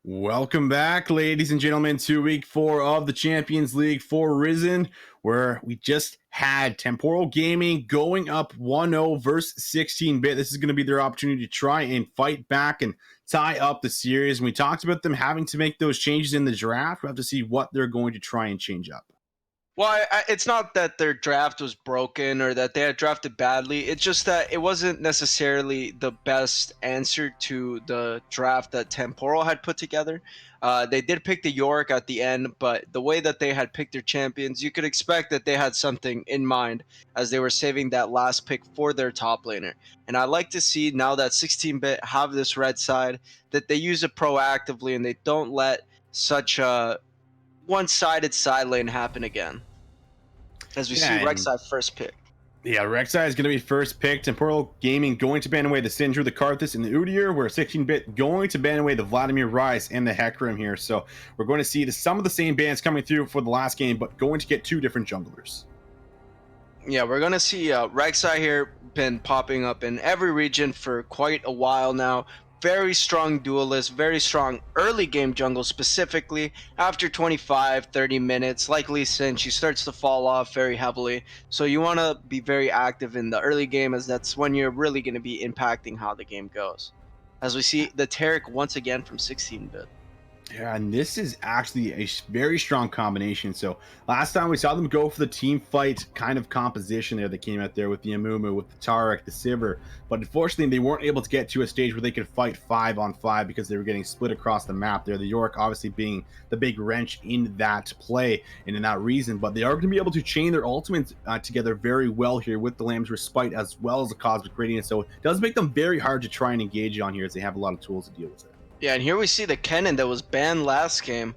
Welcome back, ladies and gentlemen, to week 4 of the Champions League for Risen, where we just had Temporal Gaming going up 1-0 versus 16-bit. This is going to be their opportunity to try and fight back and tie up the series. And we talked about them having to make those changes in the draft. We have to see what they're going to try and change up. Well, it's not that their draft was broken or that they had drafted badly. It's just that it wasn't necessarily the best answer to the draft that Temporal had put together. They did pick the York at the end, but the way that they had picked their champions, you could expect that they had something in mind as they were saving that last pick for their top laner. And I like to see now that 16-bit have this red side that they use it proactively and they don't let such a one-sided side lane happen again. As we Yeah, see and Rek'Sai first pick. yeah, Rek'Sai is going to be first picked. Temporal Gaming going to ban away the Sindri, the Karthus, and the Udyr, where 16-bit going to ban away the Vladimir Rise and the Hecarim here. So we're going to see some of the same bans coming through for the last game, but going to get two different junglers. Yeah, we're gonna see Rek'Sai here been popping up in every region for quite a while now. Very strong duelist, very strong early game jungle specifically. After 25, 30 minutes, like Lee Sin, she starts to fall off very heavily. So you want to be very active in the early game as that's when you're really going to be impacting how the game goes. As we see the Taric once again from 16-bit. Yeah, and this is actually a very strong combination. So last time we saw them go for the team fight kind of composition there that came out there with the Amumu, with the Tarek, the Sivir. But unfortunately, they weren't able to get to a stage where they could fight 5-on-5 because they were getting split across the map there. The York obviously being the big wrench in that play and in that reason. But they are going to be able to chain their ultimates together very well here with the Lamb's Respite as well as the Cosmic Radiance. So it does make them very hard to try and engage on here as they have a lot of tools to deal with it. Yeah, and here we see the Kennen that was banned last game.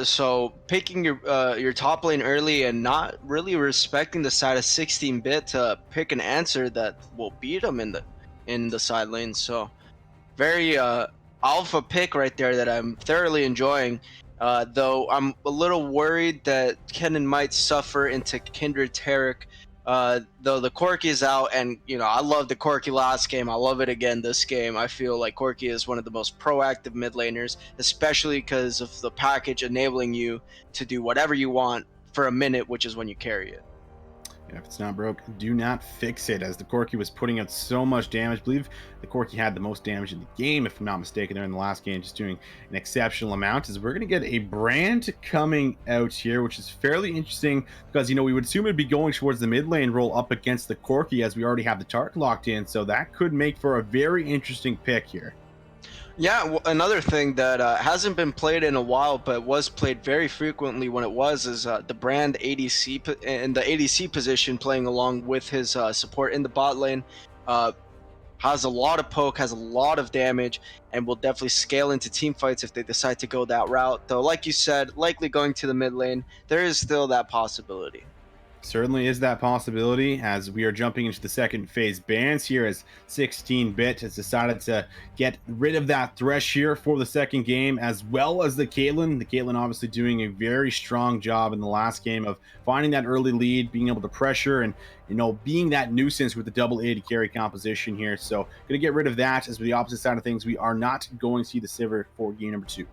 So picking your top lane early and not really respecting the side of 16-bit to pick an answer that will beat him in the side lane. So very alpha pick right there that I'm thoroughly enjoying. Though I'm a little worried that Kennen might suffer into Kindred Taric. Though the Corki is out, and I love the Corki last game. I love it again this game. I feel like Corki is one of the most proactive mid laners, especially because of the package enabling you to do whatever you want for a minute, which is when you carry it. And if it's not broke, do not fix it. As the Corki was putting out so much damage, I believe the Corki had the most damage in the game, if I'm not mistaken, there in the last game, just doing an exceptional amount. As we're going to get a brand coming out here, which is fairly interesting because, we would assume it'd be going towards the mid lane role up against the Corki as we already have the Tark locked in. So that could make for a very interesting pick here. Yeah, another thing that hasn't been played in a while, but was played very frequently when it was, is the Brand ADC in the ADC position, playing along with his support in the bot lane. Uh, has a lot of poke, has a lot of damage, and will definitely scale into team fights if they decide to go that route. Though, like you said, likely going to the mid lane, there is still that possibility. Certainly is that possibility as we are jumping into the second phase bans here as 16-bit has decided to get rid of that Thresh here for the second game as well as the Caitlyn. The Caitlyn obviously doing a very strong job in the last game of finding that early lead, being able to pressure and being that nuisance with the double AD carry composition here. So going to get rid of that as the opposite side of things. We are not going to see the Sivir for game number 2.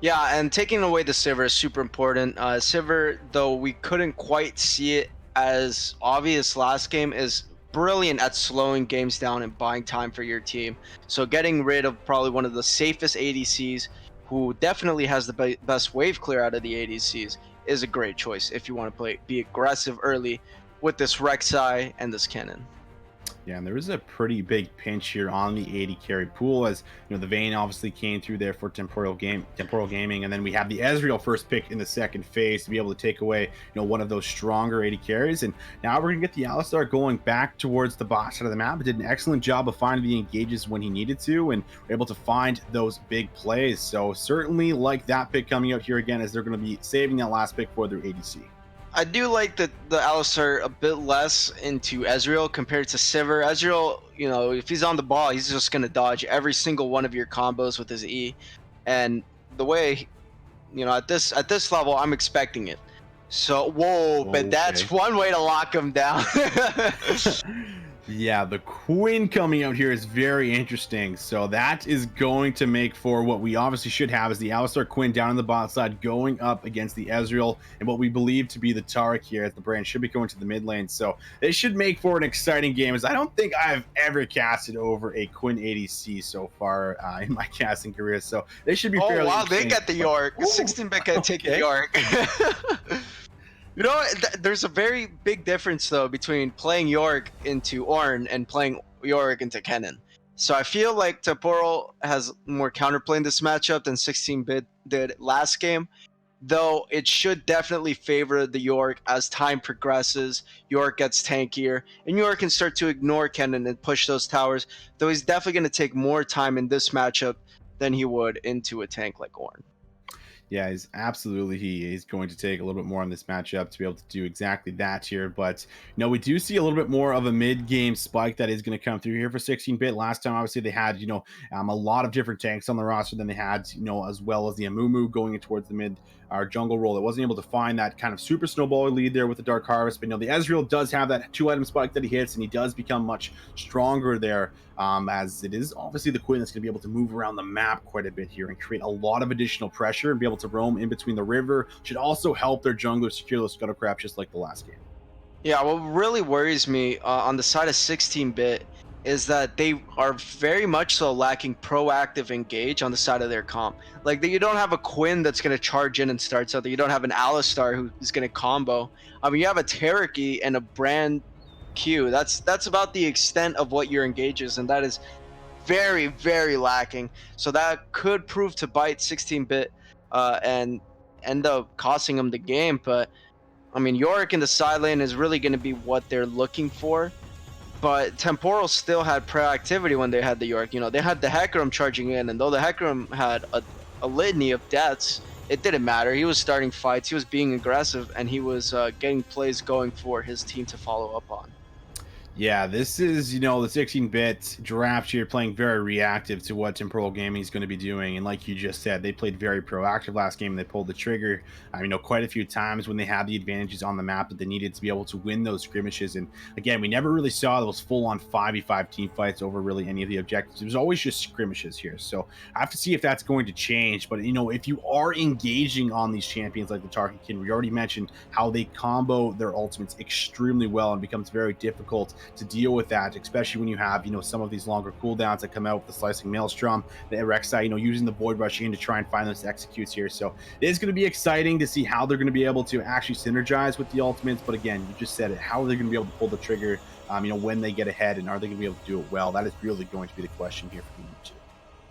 Yeah, and taking away the Sivir is super important. Sivir, though we couldn't quite see it as obvious last game, is brilliant at slowing games down and buying time for your team. So getting rid of probably one of the safest ADCs, who definitely has the best wave clear out of the ADCs, is a great choice if you want to be aggressive early with this Rek'Sai and this Kennen. Yeah, and there is a pretty big pinch here on the 80 carry pool as the Vayne obviously came through there for Temporal Gaming, and then we have the Ezreal first pick in the second phase to be able to take away one of those stronger 80 carries. And now we're gonna get the Alistar going back towards the bot side of the map. It did an excellent job of finding the engages when he needed to, and we're able to find those big plays. So certainly like that pick coming out here again, as they're going to be saving that last pick for their ADC. I do like the Alistar a bit less into Ezreal compared to Sivir. Ezreal, if he's on the ball, he's just gonna dodge every single one of your combos with his E, and the way, at this level, I'm expecting it. So whoa, but Okay. that's one way to lock him down. Yeah, the Queen coming out here is very interesting. So that is going to make for what we obviously should have is the Alistar Quinn down on the bot side going up against the Ezreal and what we believe to be the Taric here as the brand should be going to the mid lane. So they should make for an exciting game as I don't think I've ever casted over a Quinn ADC so far in my casting career. So they should be Oh fairly wow, they interesting. get the But York. oh, 16-bit can take the okay. York. You know, there's a very big difference though between playing York into Ornn and playing York into Kennen. So I feel like Temporal has more counterplay in this matchup than 16-bit did last game. Though it should definitely favor the York as time progresses. York gets tankier, and York can start to ignore Kennen and push those towers. Though he's definitely going to take more time in this matchup than he would into a tank like Ornn. Yeah, he's absolutely he's going to take a little bit more on this matchup to be able to do exactly that here. But we do see a little bit more of a mid-game spike that is going to come through here for 16-bit. Last time, obviously, they had a lot of different tanks on the roster than they had as well as the Amumu going in towards the mid our jungle role that wasn't able to find that kind of super snowball lead there with the Dark Harvest. But the Ezreal does have that 2-item spike that he hits, and he does become much stronger there as it is obviously the Queen that's going to be able to move around the map quite a bit here and create a lot of additional pressure and be able to roam in between the river. Should also help their junglers secure those scuttle crabs just like the last game. Yeah, what really worries me on the side of 16-bit is that they are very much so lacking proactive engage on the side of their comp. Like you don't have a Quinn that's going to charge in and start something. You don't have an Alistar who is going to combo. I mean, you have a Tereki and a Brand Q. That's about the extent of what your engage is, and that is very very lacking. So that could prove to bite 16-bit and end up costing them the game, but I mean, Yorick in the side lane is really going to be what they're looking for. But Temporal still had proactivity when they had the Yorick. They had the Hecarim charging in, and though the Hecarim had a litany of deaths, it didn't matter. He was starting fights, he was being aggressive, and he was getting plays going for his team to follow up on. Yeah, this is, the 16-bit draft here playing very reactive to what Temporal Gaming is going to be doing. And like you just said, they played very proactive last game. They pulled the trigger, quite a few times when they had the advantages on the map that they needed to be able to win those skirmishes. And again, we never really saw those full-on 5v5 team fights over really any of the objectives. It was always just skirmishes here. So I have to see if that's going to change. But, if you are engaging on these champions like the Tarkin King, we already mentioned how they combo their ultimates extremely well and becomes very difficult to deal with that, especially when you have some of these longer cooldowns that come out with the slicing maelstrom, the Rek'Sai, using the void rush in to try and find those executes here. So it is going to be exciting to see how they're going to be able to actually synergize with the ultimates. But again, you just said it, how are they going to be able to pull the trigger when they get ahead, and are they going to be able to do it well? That is really going to be the question here for you two.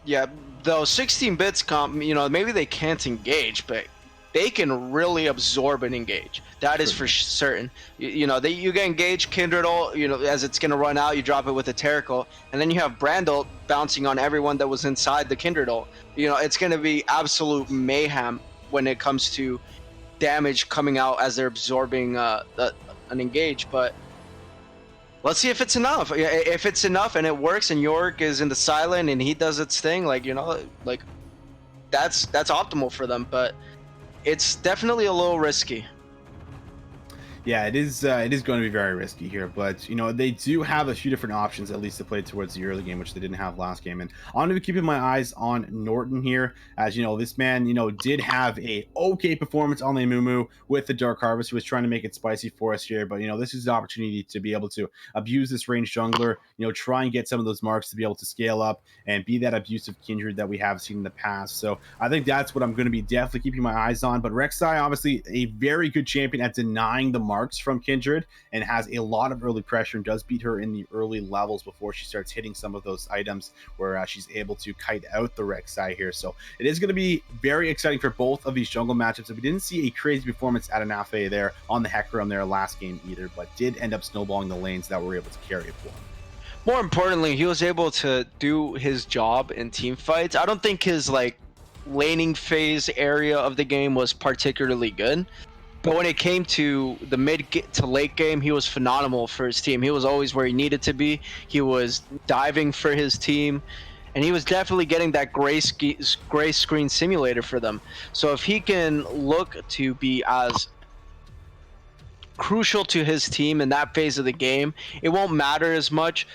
Yeah, though 16 bits comp, maybe they can't engage, but they can really absorb and engage. That is for certain. You get engaged, Kindred ult, as it's going to run out, you drop it with a Terracle, and then you have Brand ult bouncing on everyone that was inside the Kindred ult. It's going to be absolute mayhem when it comes to damage coming out as they're absorbing an engage, but let's see if it's enough. If it's enough and it works and York is in the silent and he does its thing, like that's optimal for them, but it's definitely a little risky. Yeah, it is. It is going to be very risky here, but they do have a few different options at least to play towards the early game, which they didn't have last game. And I'm going to be keeping my eyes on Norton here, as this man did have a okay performance on the Amumu with the Dark Harvest. He was trying to make it spicy for us here, but this is the opportunity to be able to abuse this range jungler. Try and get some of those marks to be able to scale up and be that abusive kindred that we have seen in the past. So I think that's what I'm going to be definitely keeping my eyes on. But Rek'Sai, obviously a very good champion at denying the marks from Kindred and has a lot of early pressure and does beat her in the early levels before she starts hitting some of those items where she's able to kite out the Rek'Sai here. So it is going to be very exciting for both of these jungle matchups. We didn't see a crazy performance at Anafe there on the Hecarim there last game either, but did end up snowballing the lanes that were able to carry it for him. More importantly, he was able to do his job in team fights. I don't think his laning phase area of the game was particularly good. But when it came to the mid to late game, he was phenomenal for his team. He was always where he needed to be. He was diving for his team, and he was definitely getting that gray screen simulator for them. So if he can look to be as crucial to his team in that phase of the game. It won't matter as much,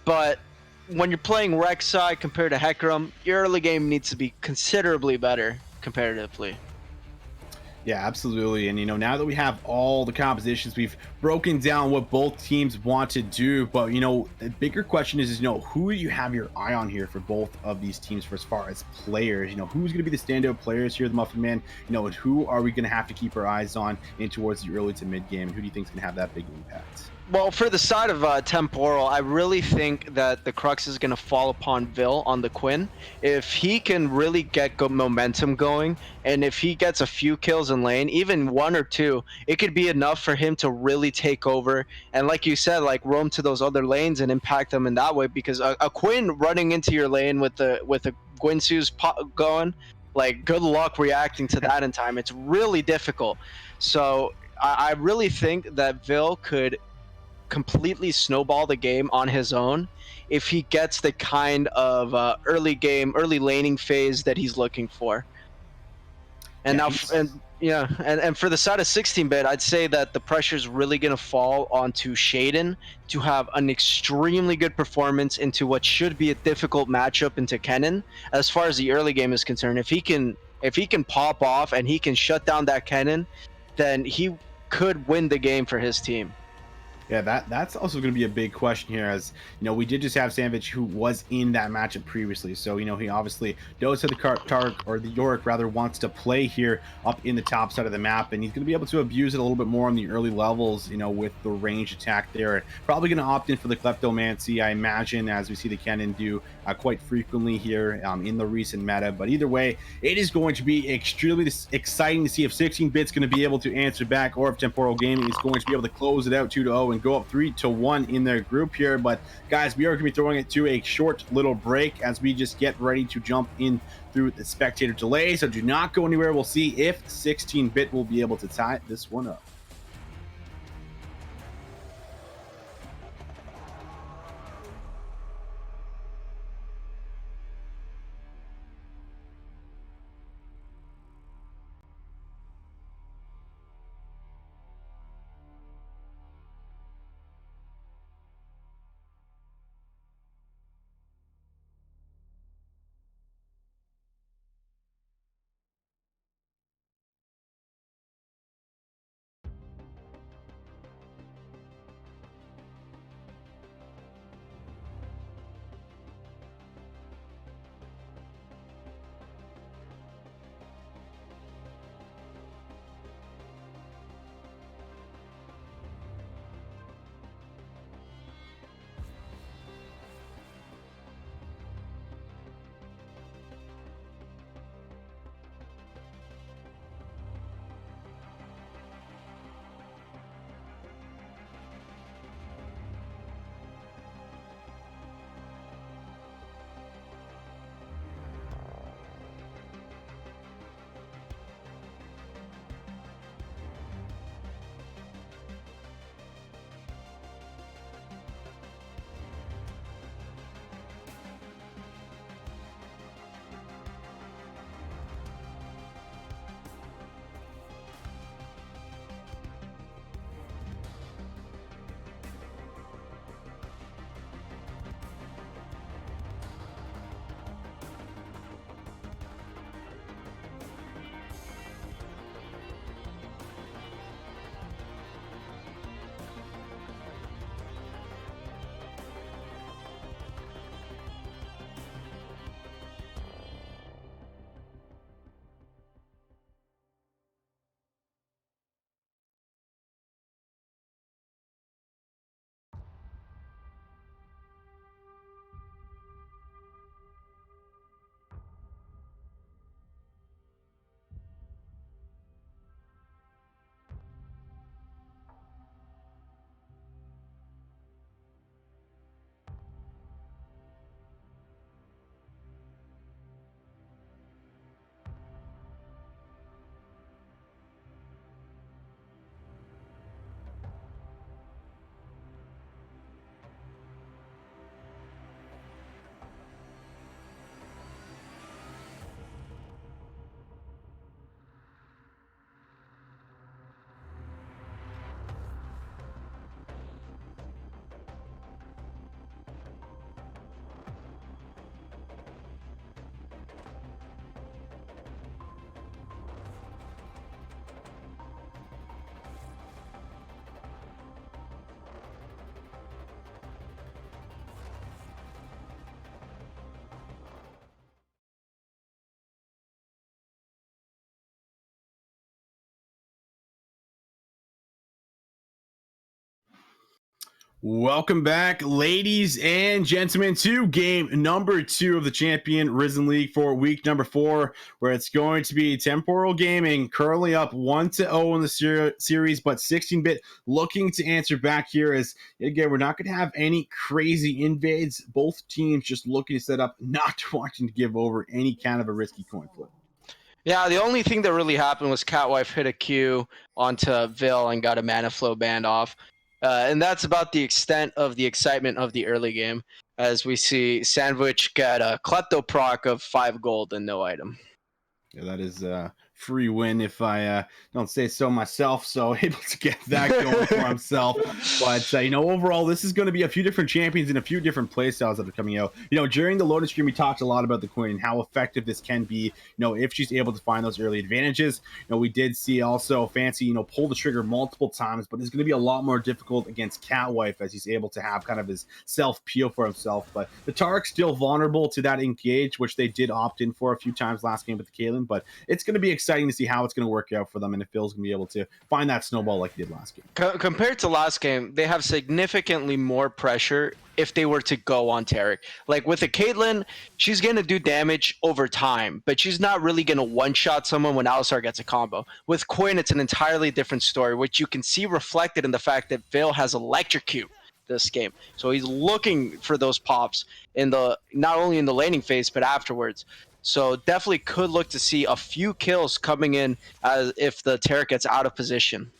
but when you're playing Rek'Sai compared to Hecarim, your early game needs to be considerably better comparatively. Yeah, absolutely. And now that we have all the compositions, we've broken down what both teams want to do. But the bigger question is who do you have your eye on here for both of these teams for as far as players? Who's going to be the standout players here, the Muffin Man? And who are we going to have to keep our eyes on in towards the early to mid game? And who do you think is going to have that big impact? Well, for the side of Temporal, I really think that the crux is going to fall upon Vil on the Quinn. If he can really get good momentum going, and if he gets a few kills in lane, even one or two, it could be enough for him to really take over. And like you said, like roam to those other lanes and impact them in that way. Because a Quinn running into your lane with a Guinsoo's going, like good luck reacting to that in time. It's really difficult. So I really think that Vil could completely snowball the game on his own if he gets the kind of early laning phase that he's looking for. And Yeah, now, he's and yeah, and for the side of 16-bit, I'd say that the pressure is really going to fall onto Shaden to have an extremely good performance into what should be a difficult matchup into Kennen. As far as the early game is concerned, if he can pop off and he can shut down that Kennen, then he could win the game for his team. Yeah, that's also going to be a big question here, as we did just have Sandvich, who was in that matchup previously, so he obviously knows how the Tark, or the Yorick rather, wants to play here up in the top side of the map, and he's going to be able to abuse it a little bit more on the early levels, with the range attack there, and probably going to opt in for the Kleptomancy, I imagine, as we see the Kennen do quite frequently here in the recent meta. But either way, it is going to be extremely exciting to see if 16-bit's going to be able to answer back, or if Temporal Gaming is going to be able to close it out 2-0 and go up 3-1 in their group here. But guys, we are going to be throwing it to a short little break as we just get ready to jump in through the spectator delay. So do not go anywhere. We'll see if 16-bit will be able to tie this one up. Welcome back, ladies and gentlemen, to game number 2 of the Champion Risen League for week number 4, where it's going to be Temporal Gaming, currently up 1-0 in the series, but 16-bit looking to answer back here. As again, we're not going to have any crazy invades. Both teams just looking to set up, not wanting to give over any kind of a risky coin flip. Yeah, the only thing that really happened was Catwife hit a Q onto Vil and got a mana flow band off. And that's about the extent of the excitement of the early game, as we see Sandwich get a Klepto proc of 5 gold and no item. Yeah, that is a free win if I don't say so myself. So able to get that going for himself. But, overall, this is going to be a few different champions and a few different playstyles that are coming out. During the Lotus stream, we talked a lot about the Queen and how effective this can be, if she's able to find those early advantages. We did see also Fancy, pull the trigger multiple times, but it's going to be a lot more difficult against Catwife as he's able to have kind of his self-peel for himself. But the Tarek's still vulnerable to that engage, which they did opt in for a few times last game with the Kaylin. But it's going to be exciting to see how it's going to work out for them and if Phil's going to be able to find that snowball like he did last game. Compared to last game, they have significantly more pressure if they were to go on Tarek. Like with a Caitlyn, she's going to do damage over time, but she's not really going to one-shot someone when Alistar gets a combo. With Quinn, it's an entirely different story, which you can see reflected in the fact that Vale has Electrocute this game. So he's looking for those pops in the not only in the laning phase, but afterwards. So definitely could look to see a few kills coming in as if the Tarek gets out of position.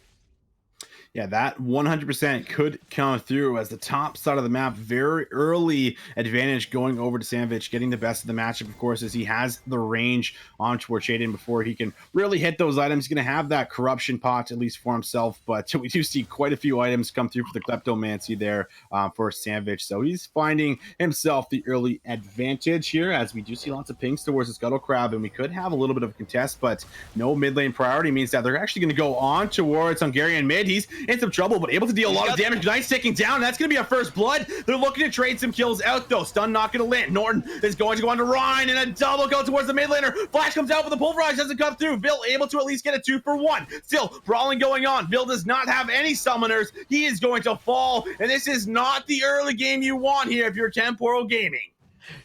Yeah, that 100% could come through as the top side of the map, very early advantage going over to Sandvich, getting the best of the matchup, of course, as he has the range on towards Shaden before he can really hit those items. He's going to have that corruption pot, at least for himself, but we do see quite a few items come through for the Kleptomancy there for Sandvich, so he's finding himself the early advantage here, as we do see lots of pings towards the Scuttle Crab, and we could have a little bit of a contest, but no mid lane priority means that they're actually going to go on towards Hungarian mid. He's in some trouble, but able to deal a lot of damage. Nice taking down. That's going to be a first blood. They're looking to trade some kills out, though. Stun not going to land. Norton is going to go on to Ryan, and a double go towards the mid laner. Flash comes out, but the pulverize doesn't come through. Vil able to at least get a 2-for-1. Still, brawling going on. Vil does not have any summoners. He is going to fall, and this is not the early game you want here if you're Temporal Gaming.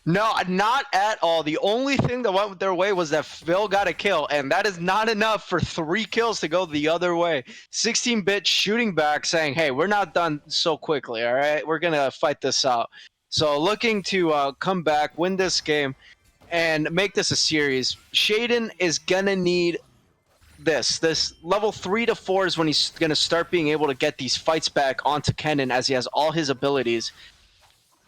No, not at all. The only thing that went their way was that Phil got a kill, and that is not enough for 3 kills to go the other way. 16-bit shooting back saying, hey, we're not done so quickly, all right? We're going to fight this out. So looking to come back, win this game, and make this a series. Shaden is going to need this level 3 to 4 is when he's going to start being able to get these fights back onto Kennen as he has all his abilities.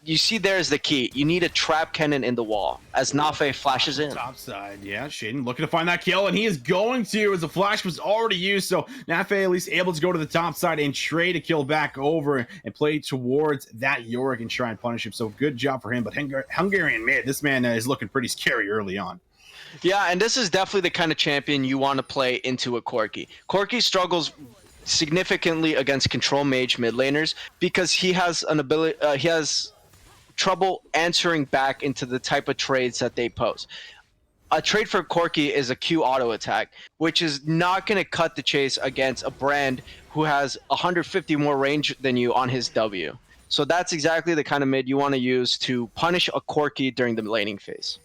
You see, there's the key. You need to trap Kennen in the wall as Nafe flashes in. Top side, yeah. Shaden looking to find that kill, and he is going to, as the flash was already used. So Nafe at least able to go to the top side and trade a kill back over and play towards that Yorick and try and punish him. So good job for him. But Hungarian mid, this man is looking pretty scary early on. Yeah, and this is definitely the kind of champion you want to play into a Corki. Corki struggles significantly against control mage mid laners because he has an ability. He has trouble answering back into the type of trades that they pose. A trade for Corki is a Q auto attack, which is not going to cut the chase against a brand who has 150 more range than you on his W. So that's exactly the kind of mid you want to use to punish a Corki during the laning phase.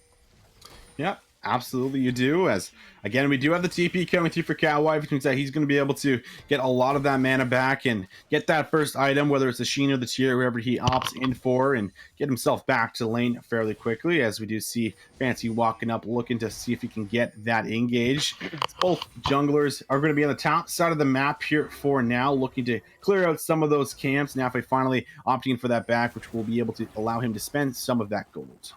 Yeah, absolutely you do. As again, we do have the TP coming through for Catwife, which means that he's going to be able to get a lot of that mana back and get that first item, whether it's the Sheen or the Tier, wherever he opts in for, and get himself back to lane fairly quickly, as we do see Fancy walking up, looking to see if he can get that engage. Both junglers are going to be on the top side of the map here for now, looking to clear out some of those camps. Nafe finally opting for that back, which will be able to allow him to spend some of that gold.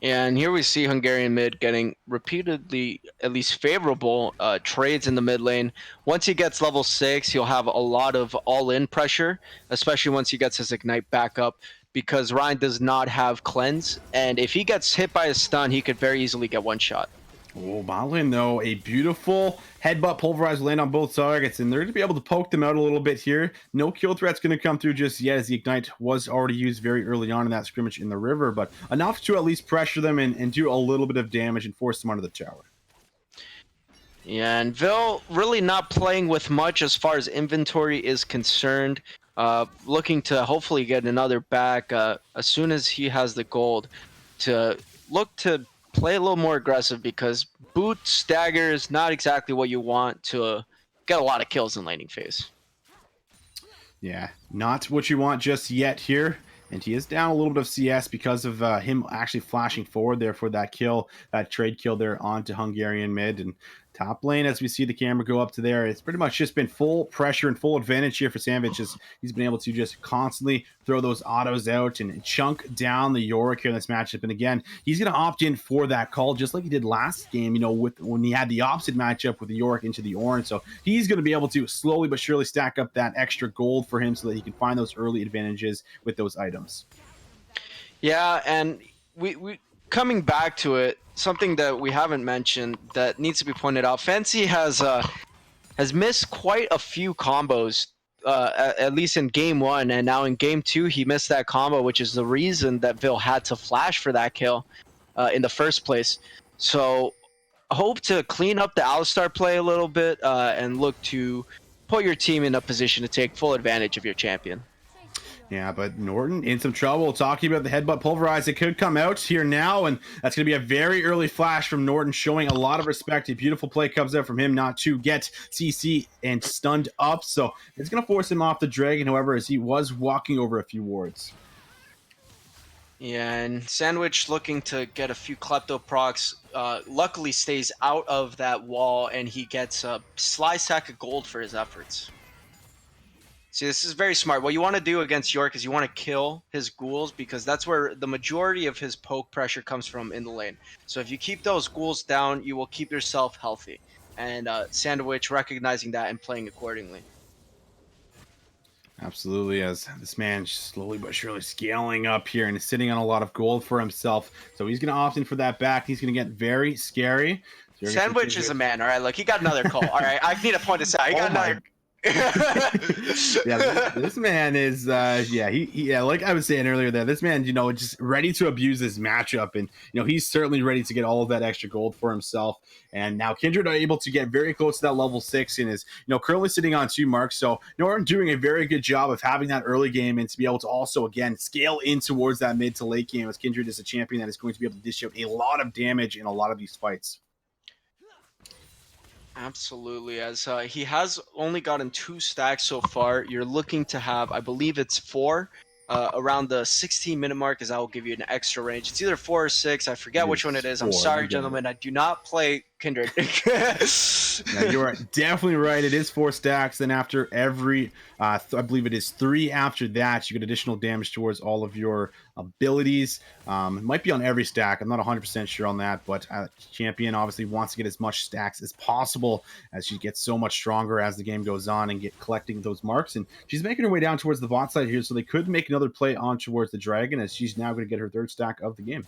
And here we see Hungarian mid getting repeatedly, at least favorable trades in the mid lane. Once he gets level 6, he'll have a lot of all-in pressure, especially once he gets his Ignite back up, because Ryan does not have Cleanse. And if he gets hit by a stun, he could very easily get one shot. Oh, Malin, though, a beautiful headbutt pulverize will land on both targets, and they're going to be able to poke them out a little bit here. No kill threat's going to come through just yet, as the Ignite was already used very early on in that scrimmage in the river, but enough to at least pressure them and do a little bit of damage and force them onto the tower. Yeah, and Vil really not playing with much as far as inventory is concerned. looking to hopefully get another back as soon as he has the gold to look to play a little more aggressive because boot stagger is not exactly what you want to get a lot of kills in laning phase. Yeah, not what you want just yet here. And he is down a little bit of CS because of him actually flashing forward there for that kill, that trade kill there onto Hungarian mid. And top lane, as we see the camera go up to there, it's pretty much just been full pressure and full advantage here for Sandwich as he's been able to just constantly throw those autos out and chunk down the Yorick here in this matchup. And again, he's going to opt in for that call just like he did last game, with when he had the opposite matchup with the Yorick into the orange. So he's going to be able to slowly but surely stack up that extra gold for him so that he can find those early advantages with those items. Yeah, and we coming back to it, something that we haven't mentioned that needs to be pointed out. Fancy has missed quite a few combos, at least in game one, and now in game two he missed that combo, which is the reason that Vil had to flash for that kill in the first place. So hope to clean up the Alistar play a little bit and look to put your team in a position to take full advantage of your champion. Yeah, but Norton in some trouble. Talking about the headbutt pulverize, it could come out here now, and that's going to be a very early flash from Norton, showing a lot of respect. A beautiful play comes out from him not to get CC and stunned up, so it's going to force him off the dragon, however, as he was walking over a few wards. Yeah, and Sandwich looking to get a few klepto procs. Luckily stays out of that wall, and he gets a sly sack of gold for his efforts. See, this is very smart. What you want to do against York is you want to kill his ghouls because that's where the majority of his poke pressure comes from in the lane. So if you keep those ghouls down, you will keep yourself healthy. And Sandwich recognizing that and playing accordingly. Absolutely, as this man slowly but surely scaling up here and is sitting on a lot of gold for himself. So he's going to opt in for that back. He's going to get very scary. So Sandwich is a man, all right? Look, he got another call. All right, I need to point this out. He got another. Yeah, this man is like I was saying earlier there, this man just ready to abuse this matchup, and he's certainly ready to get all of that extra gold for himself. And now Kindred are able to get very close to that level 6 and is currently sitting on 2 marks, so Norton doing a very good job of having that early game and to be able to also again scale in towards that mid to late game, as Kindred is a champion that is going to be able to dish out a lot of damage in a lot of these fights. Absolutely, as he has only gotten 2 stacks so far. You're looking to have, I believe it's 4, around the 16-minute mark, as I will give you an extra range. It's either 4 or 6. I forget which one it is. I'm sorry, gentlemen. I do not play Kindred. Yeah, you are definitely right. It is 4 stacks. Then after every, I believe it is 3 after that, you get additional damage towards all of your abilities. It might be on every stack. I'm not 100% sure on that, but Champion obviously wants to get as much stacks as possible as she gets so much stronger as the game goes on and get collecting those marks. And she's making her way down towards the bot side here, so they could make another play on towards the dragon as she's now going to get her 3rd stack of the game.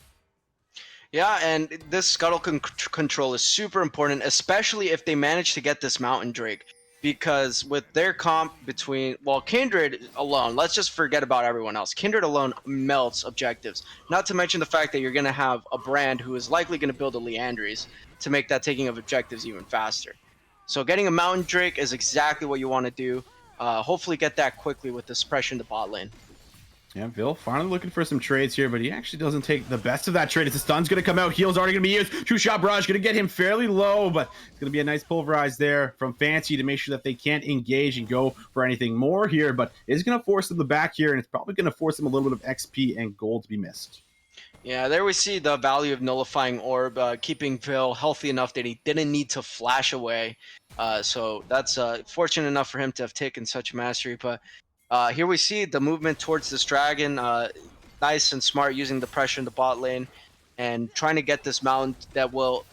Yeah, and this scuttle control is super important, especially if they manage to get this Mountain Drake. Because with their comp between, Kindred alone, let's just forget about everyone else. Kindred alone melts objectives. Not to mention the fact that you're going to have a brand who is likely going to build a Leandries to make that taking of objectives even faster. So getting a Mountain Drake is exactly what you want to do. Hopefully get that quickly with the suppression in the bot lane. Yeah, Vil finally looking for some trades here, but he actually doesn't take the best of that trade. As the stun's going to come out, heal's already going to be used. 2-shot barrage going to get him fairly low, but it's going to be a nice pulverize there from Fancy to make sure that they can't engage and go for anything more here, but it's going to force them the back here, and it's probably going to force them a little bit of XP and gold to be missed. Yeah, there we see the value of nullifying orb, keeping Vil healthy enough that he didn't need to flash away. So that's fortunate enough for him to have taken such mastery, but here we see the movement towards this dragon, nice and smart, using the pressure in the bot lane and trying to get this mount that will...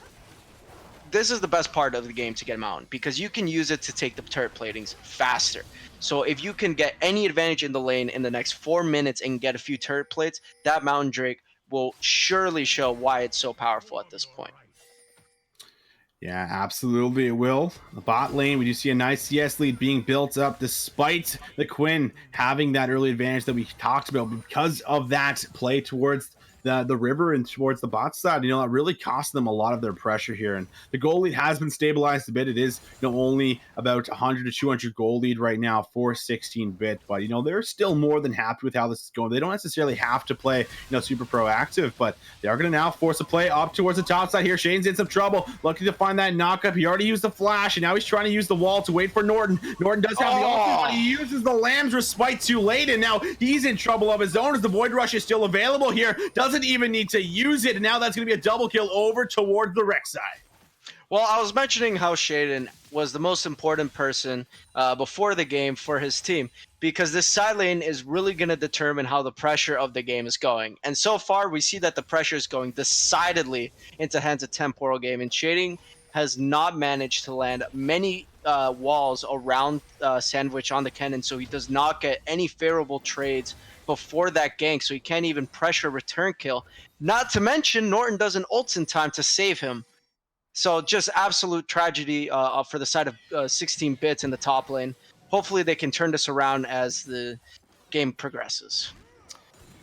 This is the best part of the game to get mount, because you can use it to take the turret platings faster. So if you can get any advantage in the lane in the next 4 minutes and get a few turret plates, that Mountain Drake will surely show why it's so powerful at this point. Yeah, absolutely it will. The bot lane, we do see a nice CS lead being built up despite the Quinn having that early advantage that we talked about because of that play towards the river and towards the bot side. That really cost them a lot of their pressure here. And the goal lead has been stabilized a bit. It is only about 100 to 200 goal lead right now for 16-bit, but they're still more than happy with how this is going. They don't necessarily have to play super proactive, but they are going to now force a play up towards the top side here. Shane's in some trouble, looking to find that knockup. He already used the flash, and now he's trying to use the wall to wait for Norton. Norton does have the ultimate, but he uses the Lamb's Respite too late, and now he's in trouble of his own as the Void Rush is still available here. Doesn't even need to use it, and now that's going to be a double kill over towards the Rex side. Well, I was mentioning how Shaden was the most important person before the game for his team, because this side lane is really going to determine how the pressure of the game is going. And so far, we see that the pressure is going decidedly into hands of Temporal game, and Shading has not managed to land many walls around Sandwich on the cannon, so he does not get any favorable trades before that gank, so he can't even pressure return kill. Not to mention, Norton doesn't ult in time to save him. So just absolute tragedy for the side of 16 bits in the top lane. Hopefully they can turn this around as the game progresses.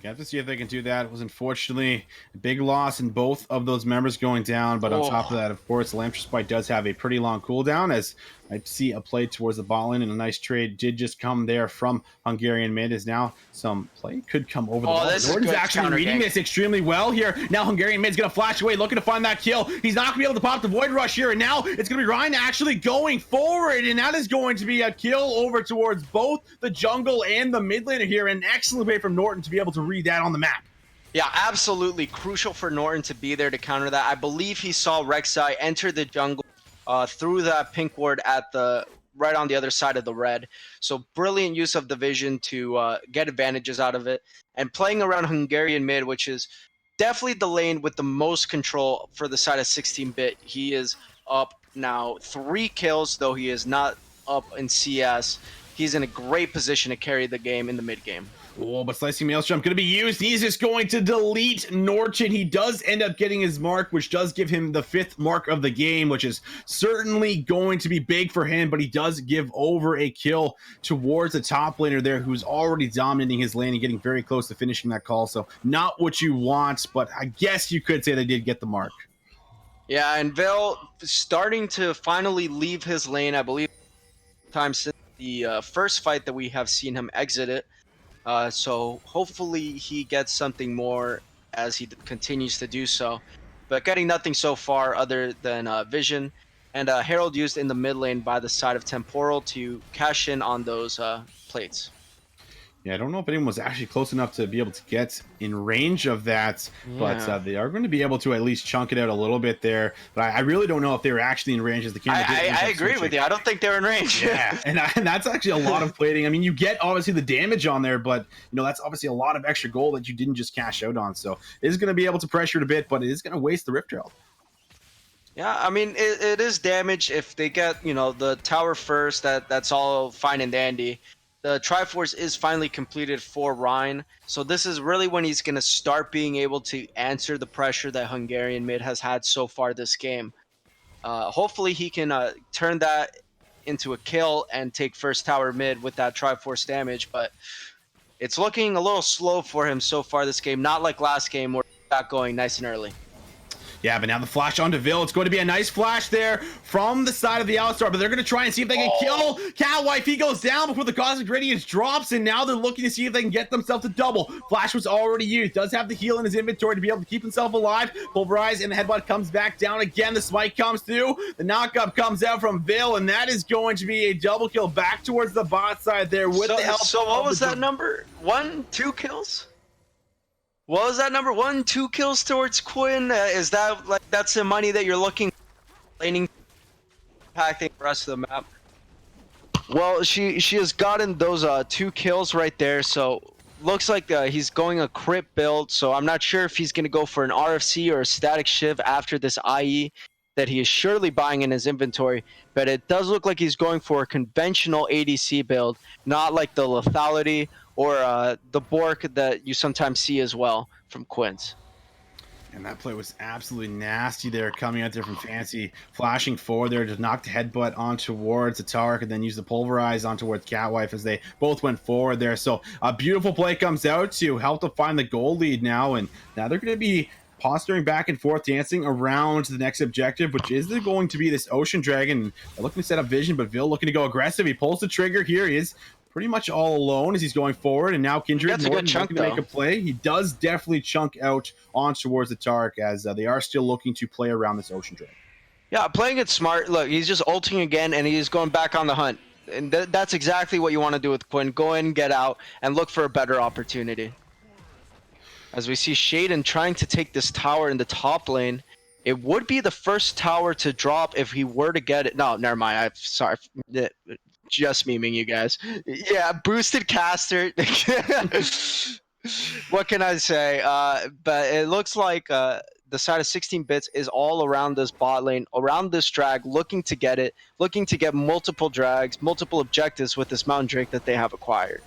You have to see if they can do that. It was unfortunately a big loss in both of those members going down. But on top of that, of course, Lamp Spite does have a pretty long cooldown, as I see a play towards the bot lane, and a nice trade did just come there from Hungarian mid. As now some play could come over the ball. Norton's actually reading this extremely well here. Now Hungarian mid's going to flash away, looking to find that kill. He's not going to be able to pop the Void Rush here, and now it's going to be Ryan actually going forward, and that is going to be a kill over towards both the jungle and the mid laner here. An excellent play from Norton to be able to read that on the map. Yeah, absolutely crucial for Norton to be there to counter that. I believe he saw Rek'Sai enter the jungle through that pink ward at the right on the other side of the red. So brilliant use of the vision to get advantages out of it. And playing around Hungarian mid, which is definitely the lane with the most control for the side of 16-bit. He is up now 3 kills, though he is not up in CS. He's in a great position to carry the game in the mid game. Oh, but Slicing Maelstrom going to be used. He's just going to delete Norton. He does end up getting his mark, which does give him the 5th mark of the game, which is certainly going to be big for him, but he does give over a kill towards the top laner there, who's already dominating his lane and getting very close to finishing that call. So not what you want, but I guess you could say they did get the mark. Yeah, and Vale starting to finally leave his lane, I believe, time since the first fight that we have seen him exit it. So hopefully he gets something more as he continues to do so. But getting nothing so far other than vision. And Herald used in the mid lane by the side of Temporal to cash in on those plates. Yeah, I don't know if anyone was actually close enough to be able to get in range of that, but they are going to be able to at least chunk it out a little bit there. But I really don't know if they were actually in range as the camera. I agree with you. I don't think they're in range. Yeah, and that's actually a lot of plating. I mean, you get obviously the damage on there, but that's obviously a lot of extra gold that you didn't just cash out on. So it is going to be able to pressure it a bit, but it is going to waste the Rift Herald. Yeah, I mean, it is damage if they get the tower first. That's all fine and dandy. The Triforce is finally completed for Ryan, so this is really when he's going to start being able to answer the pressure that Hungarian mid has had so far this game. Hopefully he can turn that into a kill and take first tower mid with that Triforce damage, but it's looking a little slow for him so far this game, not like last game where he got going nice and early. Yeah, but now the flash onto Vil. It's going to be a nice flash there from the side of the Alistar, but they're going to try and see if they can kill Catwife. He goes down before the Cosmic Radiance drops, and now they're looking to see if they can get themselves a double. Flash was already used. Does have the heal in his inventory to be able to keep himself alive. Pulverize, and the headbutt comes back down again. The smite comes through. The knockup comes out from Vil, and that is going to be a double kill back towards the bot side there with the help. So what was that number? 1, 2 kills? What was that number? 1, 2 kills towards Quinn? Is that that's the money that you're looking for, laning, impacting the rest of the map? Well, she has gotten those 2 kills right there. So looks like he's going a crit build. So I'm not sure if he's going to go for an RFC or a static shiv after this IE that he is surely buying in his inventory. But it does look like he's going for a conventional ADC build, not like the lethality or the Bork that you sometimes see as well from Quince. And that play was absolutely nasty there, coming out there from Fancy, flashing forward there to knock the headbutt on towards the Tark and then use the pulverize on towards Catwife as they both went forward there. So a beautiful play comes out to help to find the goal lead now. And now they're going to be posturing back and forth, dancing around the next objective, which is going to be this Ocean Dragon. They're looking to set up vision, but Vil looking to go aggressive. He pulls the trigger here. He is pretty much all alone as he's going forward. And now Kindred That's a good Norton chunk, looking to make though. a play. He does definitely chunk out on towards the Tark as they are still looking to play around this Ocean Dragon. Yeah, playing it smart. Look, he's just ulting again, and he's going back on the hunt. And that's exactly what you want to do with Quinn. Go in, get out, and look for a better opportunity. As we see Shaden trying to take this tower in the top lane. It would be the first tower to drop if he were to get it. No, never mind. I'm sorry. Just memeing you guys. Yeah, boosted caster. What can I say? But it looks like the side of 16 bits is all around this bot lane, around this drag, looking to get it, looking to get multiple drags, multiple objectives with this Mountain Drake that they have acquired.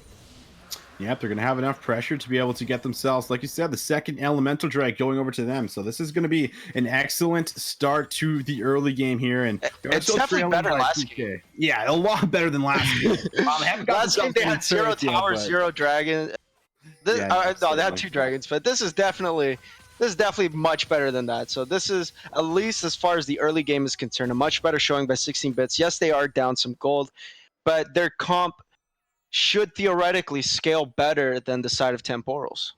Yep, they're going to have enough pressure to be able to get themselves, like you said, the second elemental drag going over to them. So this is going to be an excellent start to the early game here. And it's definitely better last game. Yeah, a lot better than last game. Last game they had 0 towers, 0 dragon. No, they had 2 dragons, but this is definitely much better than that. So this is, at least as far as the early game is concerned, a much better showing by 16 bits. Yes, they are down some gold, but their comp should theoretically scale better than the side of Temporals.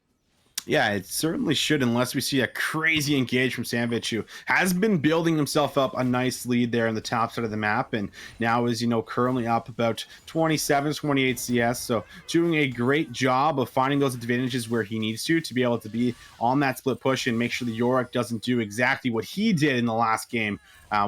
Yeah, it certainly should, unless we see a crazy engage from Sandwich, who has been building himself up a nice lead there in the top side of the map, and now is, currently up about 27, 28 CS, so doing a great job of finding those advantages where he needs to be able to be on that split push and make sure the Yorick doesn't do exactly what he did in the last game,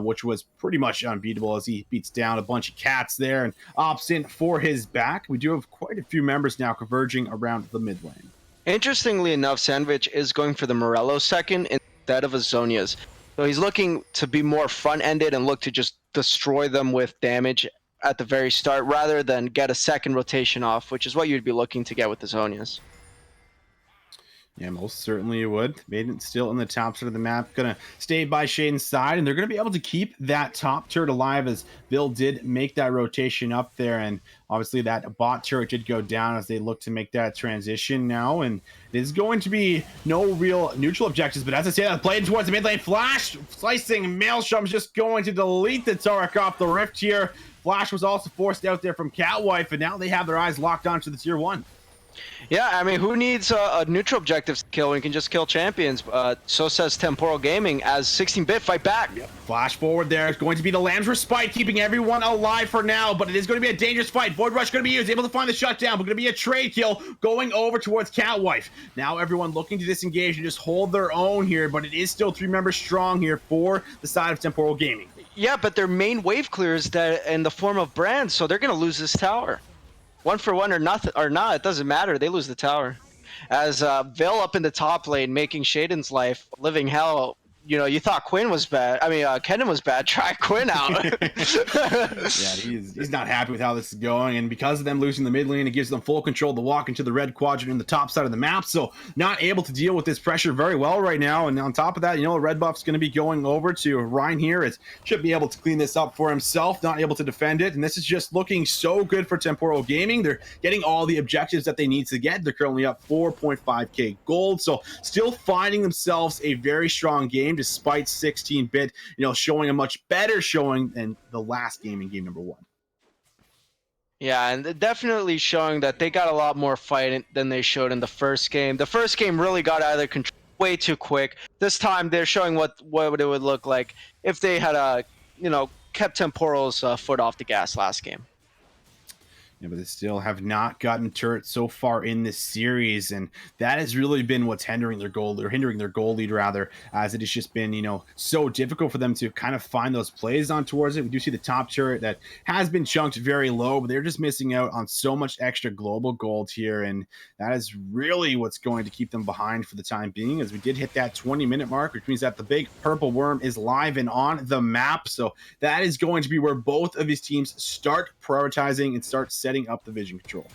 which was pretty much unbeatable as he beats down a bunch of cats there and opts in for his back. We do have quite a few members now converging around the mid lane. Interestingly enough, Sandwich is going for the Morello second instead of Azonia's. So he's looking to be more front-ended and look to just destroy them with damage at the very start rather than get a second rotation off, which is what you'd be looking to get with the Zonias. Yeah, most certainly you would. Maiden still in the top side of the map. Gonna stay by Shaden's side, and they're gonna be able to keep that top turret alive as Bill did make that rotation up there. And obviously that bot turret did go down as they look to make that transition now. And it is going to be no real neutral objectives. But as I say that, playing towards the mid lane, Flash slicing Maelstrom's just going to delete the Tarek off the rift here. Flash was also forced out there from Catwife, and now they have their eyes locked onto the tier 1. Yeah, I mean, who needs a neutral objective kill when you can just kill champions? So says Temporal Gaming as 16-bit fight back. Yep. Flash forward there. It's going to be the Lamb's Respite, keeping everyone alive for now, but it is going to be a dangerous fight. Void Rush going to be used, able to find the shutdown, but going to be a trade kill going over towards Catwife. Now everyone looking to disengage and just hold their own here, but it is still 3 members strong here for the side of Temporal Gaming. Yeah, but their main wave clear is that in the form of Brand, so they're going to lose this tower. 1 for 1 or nothing, or not, it doesn't matter. They lose the tower. As Vil up in the top lane, making Shaden's life living hell. You thought Quinn was bad. I mean, Kennen was bad. Try Quinn out. Yeah, he's not happy with how this is going, and because of them losing the mid lane, it gives them full control to walk into the red quadrant in the top side of the map. So not able to deal with this pressure very well right now. And on top of that, the red buff's going to be going over to Ryan here. It should be able to clean this up for himself. Not able to defend it, and this is just looking so good for Temporal Gaming. They're getting all the objectives that they need to get. They're currently up 4.5k gold, so still finding themselves a very strong game despite 16-bit, showing a much better showing than the last game in game number 1. Yeah, and definitely showing that they got a lot more fight than they showed in the first game. The first game really got out of their control way too quick. This time they're showing what it would look like if they had kept Temporal's foot off the gas last game. Yeah, but they still have not gotten turrets so far in this series, and that has really been what's hindering their goal lead rather, as it has just been, so difficult for them to kind of find those plays on towards it. We do see the top turret that has been chunked very low, but they're just missing out on so much extra global gold here, and that is really what's going to keep them behind for the time being, as we did hit that 20-minute mark, which means that the big purple worm is live and on the map. So that is going to be where both of these teams start prioritizing and start setting up the vision control.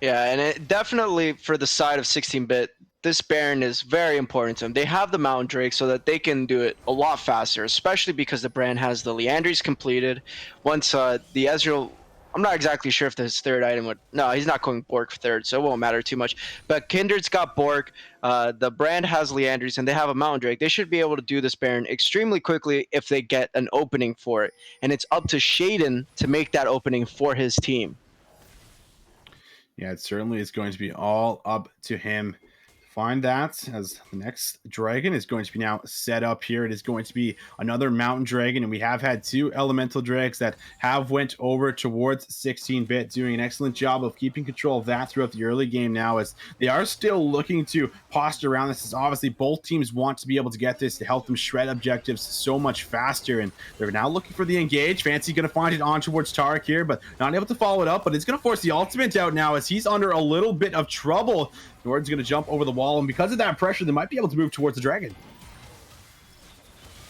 Yeah, and it definitely, for the side of 16-bit, this Baron is very important to them. They have the Mountain Drake so that they can do it a lot faster, especially because the brand has the Leandries completed. Once the Ezreal, I'm not exactly sure if his third item would. No, he's not going Bork for third, so it won't matter too much. But Kindred's got Bork. The brand has Leandries, and they have a Mountain Drake. They should be able to do this Baron extremely quickly if they get an opening for it. And it's up to Shaden to make that opening for his team. Yeah, it certainly is going to be all up to him to find that, as the next dragon is going to be now set up here. It is going to be another mountain dragon, and we have had two elemental drags that have went over towards 16-bit, doing an excellent job of keeping control of that throughout the early game now, as they are still looking to posture around this, as obviously both teams want to be able to get this to help them shred objectives so much faster, and they're now looking for the engage. Fancy going to find it on towards Tarek here, but not able to follow it up, but it's going to force the ultimate out now as he's under a little bit of trouble. Nord's going to jump over the wall, and because of that pressure, they might be able to move towards the dragon.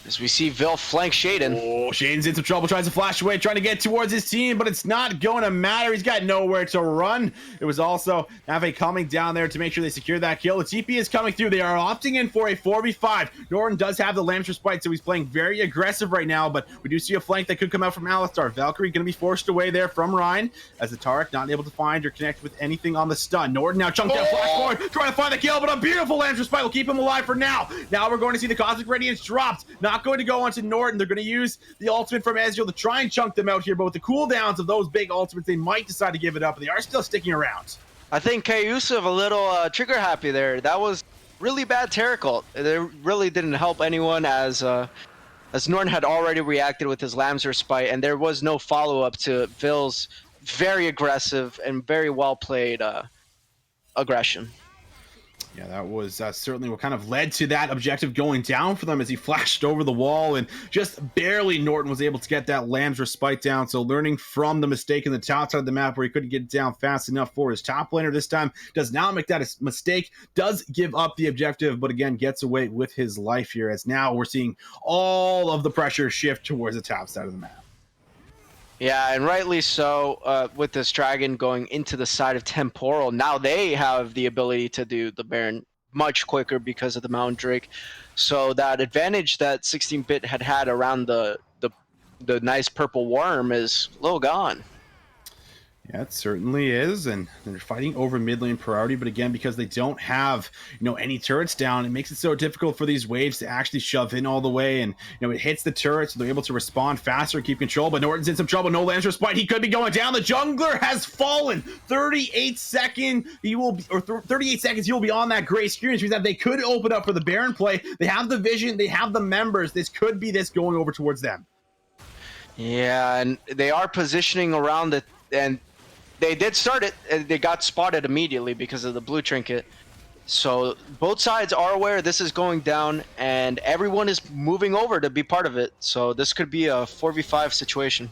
As we see Vil flank Shaden. Oh, Shaden's in some trouble, tries to flash away, trying to get towards his team, but it's not going to matter. He's got nowhere to run. It was also Nave coming down there to make sure they secure that kill. The TP is coming through. They are opting in for a 4v5. Norton does have the Lamb's Respite, so he's playing very aggressive right now, but we do see a flank that could come out from Alistar. Valkyrie going to be forced away there from Ryan, as the Tarek not able to find or connect with anything on the stun. Norton now chunked down flash forward, trying to find the kill, but a beautiful Lamb's Respite will keep him alive for now. Now we're going to see the Cosmic Radiance dropped. Not going to go onto Norton. They're going to use the ultimate from Ezreal to try and chunk them out here, but with the cooldowns of those big ultimates, they might decide to give it up, but they are still sticking around. I think Yusuf a little trigger happy there. That was really bad Tarek ult. It really didn't help anyone, as Norton had already reacted with his Lamb's Respite, and there was no follow-up to Vil's very aggressive and very well-played aggression. Yeah, that was certainly what kind of led to that objective going down for them, as he flashed over the wall, and just barely Norton was able to get that Lamb's Respite down. So learning from the mistake in the top side of the map where he couldn't get it down fast enough for his top laner this time, does not make that a mistake, does give up the objective, but again gets away with his life here, as now we're seeing all of the pressure shift towards the top side of the map. Yeah, and rightly so, with this dragon going into the side of Temporal. Now they have the ability to do the Baron much quicker because of the Mountain Drake. So that advantage that 16-bit had around the nice purple worm is a little gone. Yeah, it certainly is, and they're fighting over mid lane priority, but again, because they don't have, any turrets down, it makes it so difficult for these waves to actually shove in all the way, and, it hits the turrets, so they're able to respond faster, keep control, but Norton's in some trouble, no Lance Respite, he could be going down, the jungler has fallen, 38 seconds, he will be on that gray screen, which means that they could open up for the Baron play. They have the vision, they have the members, this could be this going over towards them. Yeah, and they are positioning around it, and they did start it, and they got spotted immediately because of the blue trinket. So both sides are aware this is going down, and everyone is moving over to be part of it. So this could be a 4v5 situation.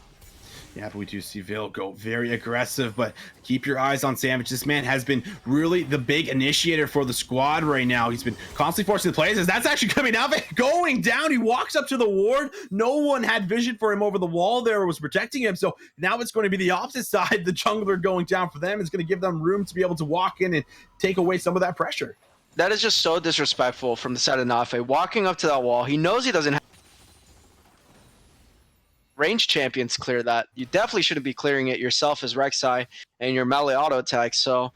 Yeah, but we do see Vil go very aggressive, but keep your eyes on Savage. This man has been really the big initiator for the squad right now. He's been constantly forcing the plays, as that's actually coming out, going down. He walks up to the ward. No one had vision for him over the wall there, was protecting him. So now it's going to be the opposite side. The jungler going down for them is going to give them room to be able to walk in and take away some of that pressure. That is just so disrespectful from the side of Nafe. Walking up to that wall, he knows he doesn't have range champions clear that. You definitely shouldn't be clearing it yourself as Rek'Sai and your melee auto attack. So a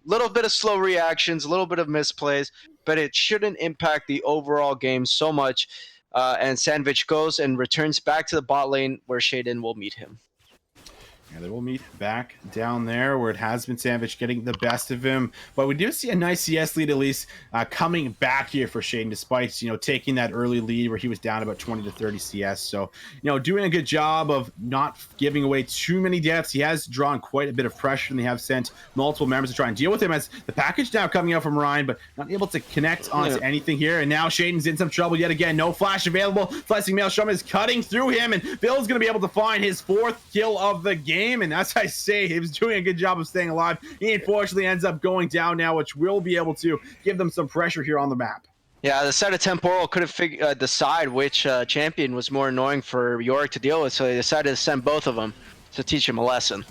little bit of slow reactions, a little bit of misplays, but it shouldn't impact the overall game so much. And Sandvich goes and returns back to the bot lane where Shaden will meet him. Yeah, they will meet back down there where it has been Savage getting the best of him. But we do see a nice CS lead, at least, coming back here for Shaden, despite, taking that early lead where he was down about 20 to 30 CS. So, doing a good job of not giving away too many deaths. He has drawn quite a bit of pressure, and they have sent multiple members to try and deal with him, as the package now coming out from Ryan, but not able to connect onto anything here. And now Shaden's in some trouble yet again. No flash available. Slicing Maelstrom is cutting through him, and Bill's going to be able to find his 4th kill of the game. And as I say, he was doing a good job of staying alive. He unfortunately ends up going down now, which will be able to give them some pressure here on the map. Yeah, the side of Temporal could have decide which champion was more annoying for Yorick to deal with, so they decided to send both of them to teach him a lesson.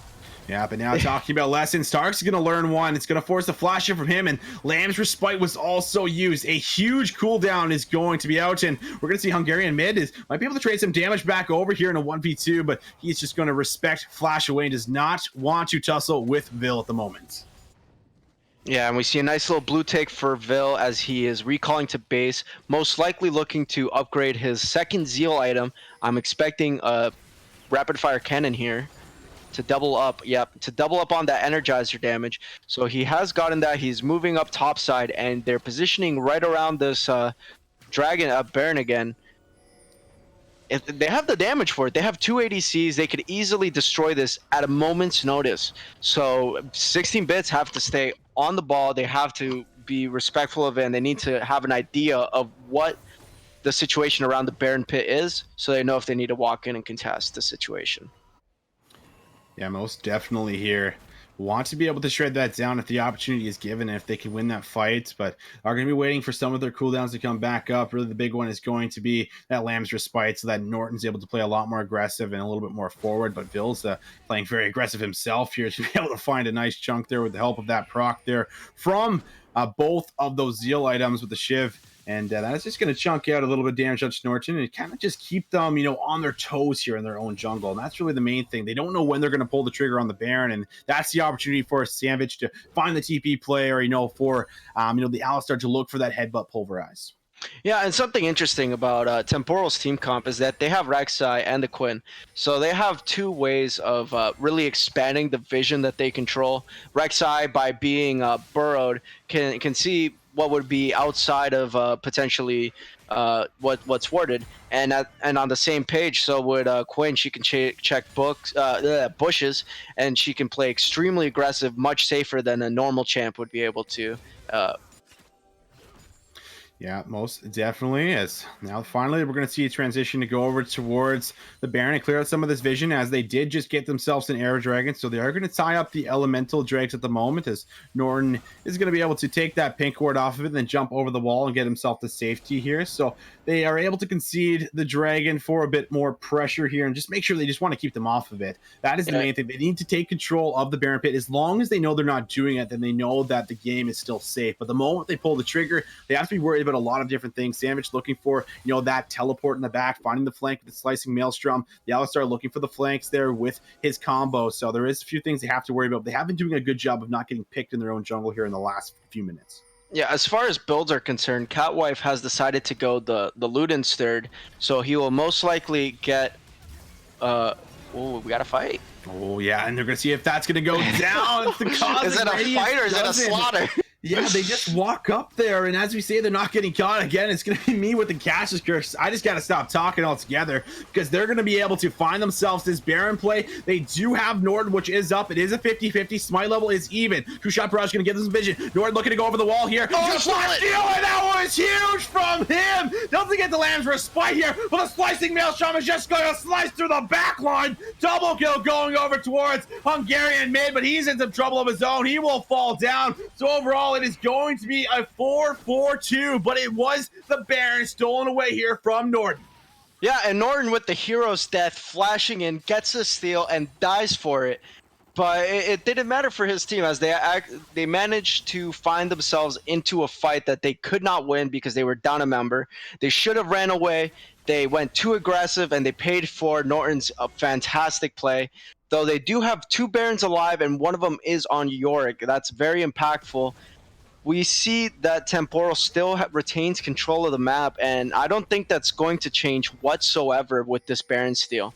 Yeah, but now talking about lessons, Stark's going to learn one. It's going to force a flash in from him, and Lamb's Respite was also used. A huge cooldown is going to be out, and we're going to see Hungarian mid might be able to trade some damage back over here in a 1v2, but he's just going to respect Flash away and does not want to tussle with Vil at the moment. Yeah, and we see a nice little blue take for Vil as he is recalling to base, most likely looking to upgrade his second Zeal item. I'm expecting a rapid fire cannon here to double up. Yep, to double up on that energizer damage. So he has gotten that. He's moving up top side, and they're positioning right around this dragon Baron again. If they have the damage for it, they have 2 ADCs. They could easily destroy this at a moment's notice. So 16 bits have to stay on the ball. They have to be respectful of it, and they need to have an idea of what the situation around the Baron pit is, so they know if they need to walk in and contest the situation. Yeah, most definitely here. Want to be able to shred that down if the opportunity is given, if they can win that fight, but are going to be waiting for some of their cooldowns to come back up. Really, the big one is going to be that Lamb's Respite, so that Norton's able to play a lot more aggressive and a little bit more forward, but Vil's playing very aggressive himself here to be able to find a nice chunk there with the help of that proc there from both of those Zeal items with the Shiv. And that's just going to chunk out a little bit of damage on Norton and kind of just keep them, on their toes here in their own jungle. And that's really the main thing. They don't know when they're going to pull the trigger on the Baron, and that's the opportunity for Savage to find the TP play, or for the Alistar to look for that headbutt pulverize. Yeah, and something interesting about Temporal's team comp is that they have Rek'Sai and the Quinn. So they have two ways of really expanding the vision that they control. Rek'Sai, by being burrowed, can see what would be outside of potentially what's warded. And on the same page, so would Quinn. She can check bushes, and she can play extremely aggressive, much safer than a normal champ would be able to. Yeah, most definitely is. Now, finally, we're going to see a transition to go over towards the Baron and clear out some of this vision, as they did just get themselves an Air Dragon. So they are going to tie up the Elemental Dregs at the moment, as Norton is going to be able to take that pink ward off of it and then jump over the wall and get himself to safety here. So they are able to concede the Dragon for a bit more pressure here and just make sure they just want to keep them off of it. That is the main thing. They need to take control of the Baron pit. As long as they know they're not doing it, then they know that the game is still safe. But the moment they pull the trigger, they have to be worried about a lot of different things. Savage looking for that teleport in the back, finding the flank with the slicing maelstrom. The Alistar looking for the flanks there with his combo. So there is a few things they have to worry about. They have been doing a good job of not getting picked in their own jungle here in the last few minutes. Yeah, as far as builds are concerned, Catwife has decided to go the Luden's third, so he will most likely get. Oh, we got to fight. Oh yeah, and they're gonna see if that's gonna go down. It's the cosmic is it a fight or is it a slaughter? Yeah, they just walk up there, and as we say, they're not getting caught again. It's going to be me with the Cassius curse. I just got to stop talking altogether, because they're going to be able to find themselves this Baron play. They do have Norton, which is up. It is a 50-50. Smite level is even. Two-shot barrage going to give them some vision. Norton looking to go over the wall here. Oh, just flash deal, and that was huge from him. Doesn't get the Lamb's Respite here, but the slicing maelstrom is just going to slice through the back line. Double kill going over towards Hungarian mid, but he's in some trouble of his own. He will fall down. So overall, it is going to be a 4-4-2, but it was the Baron stolen away here from Norton. Yeah, and Norton with the hero's death flashing in, gets a steal and dies for it. But it didn't matter for his team, as they managed to find themselves into a fight that they could not win because they were down a member. They should have ran away. They went too aggressive, and they paid for Norton's fantastic play. Though they do have two Barons alive, and one of them is on Yorick. That's very impactful. We see that Temporal still retains control of the map, and I don't think that's going to change whatsoever with this Baron steal.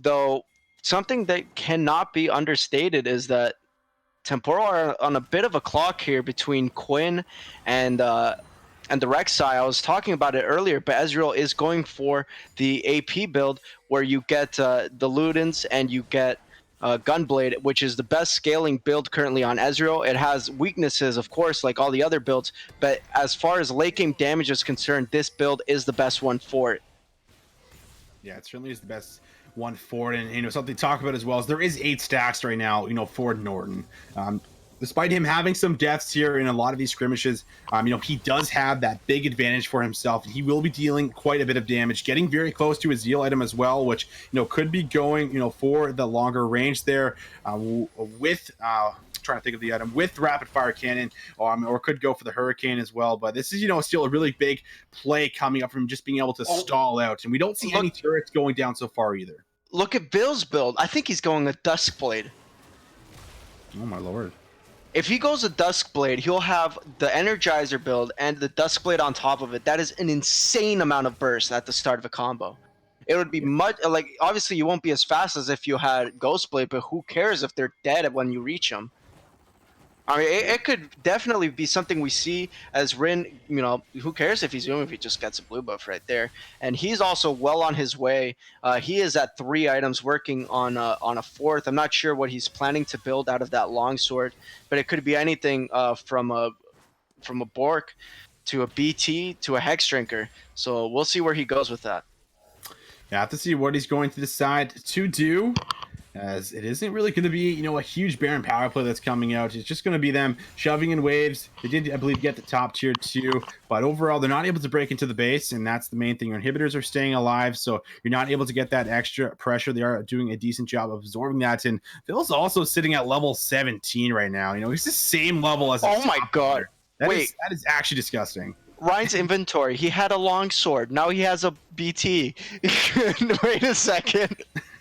Though something that cannot be understated is that Temporal are on a bit of a clock here between Quinn and the Rek'Sai. I was talking about it earlier, but Ezreal is going for the AP build, where you get the Ludens and you get Gunblade, which is the best scaling build currently on Ezreal. It has weaknesses, of course, like all the other builds, but as far as late game damage is concerned, this build is the best one for it. Yeah, it certainly is the best one for it. And something to talk about as well is there is 8 stacks right now, for Norton. despite him having some deaths here in a lot of these skirmishes, he does have that big advantage for himself. He will be dealing quite a bit of damage, getting very close to his zeal item as well, which could be going for the longer range there with. Trying to think of the item with rapid fire cannon, or could go for the hurricane as well. But this is still a really big play coming up from just being able to stall out, and we don't see any turrets going down so far either. Look at Bill's build. I think he's going a Duskblade. Oh my lord. If he goes a Duskblade, he'll have the Energizer build and the Duskblade on top of it. That is an insane amount of burst at the start of a combo. It would be much like, obviously you won't be as fast as if you had Ghostblade, but who cares if they're dead when you reach them? I mean, it could definitely be something we see as Rin. Who cares if he's doing if he just gets a blue buff right there? And he's also well on his way. He is at 3 items, working on a 4th. I'm not sure what he's planning to build out of that longsword, but it could be anything from a Bork to a BT to a Hex Drinker. So we'll see where he goes with that. You have to see what he's going to decide to do, as it isn't really going to be, a huge Baron power play that's coming out. It's just going to be them shoving in waves. They did, I believe, get the top tier 2, but overall, they're not able to break into the base, and that's the main thing. Your inhibitors are staying alive, so you're not able to get that extra pressure. They are doing a decent job of absorbing that, and Phil's also sitting at level 17 right now. He's the same level as Oh my god. That is actually disgusting. Ryan's inventory. He had a long sword. Now he has a BT. Wait a second.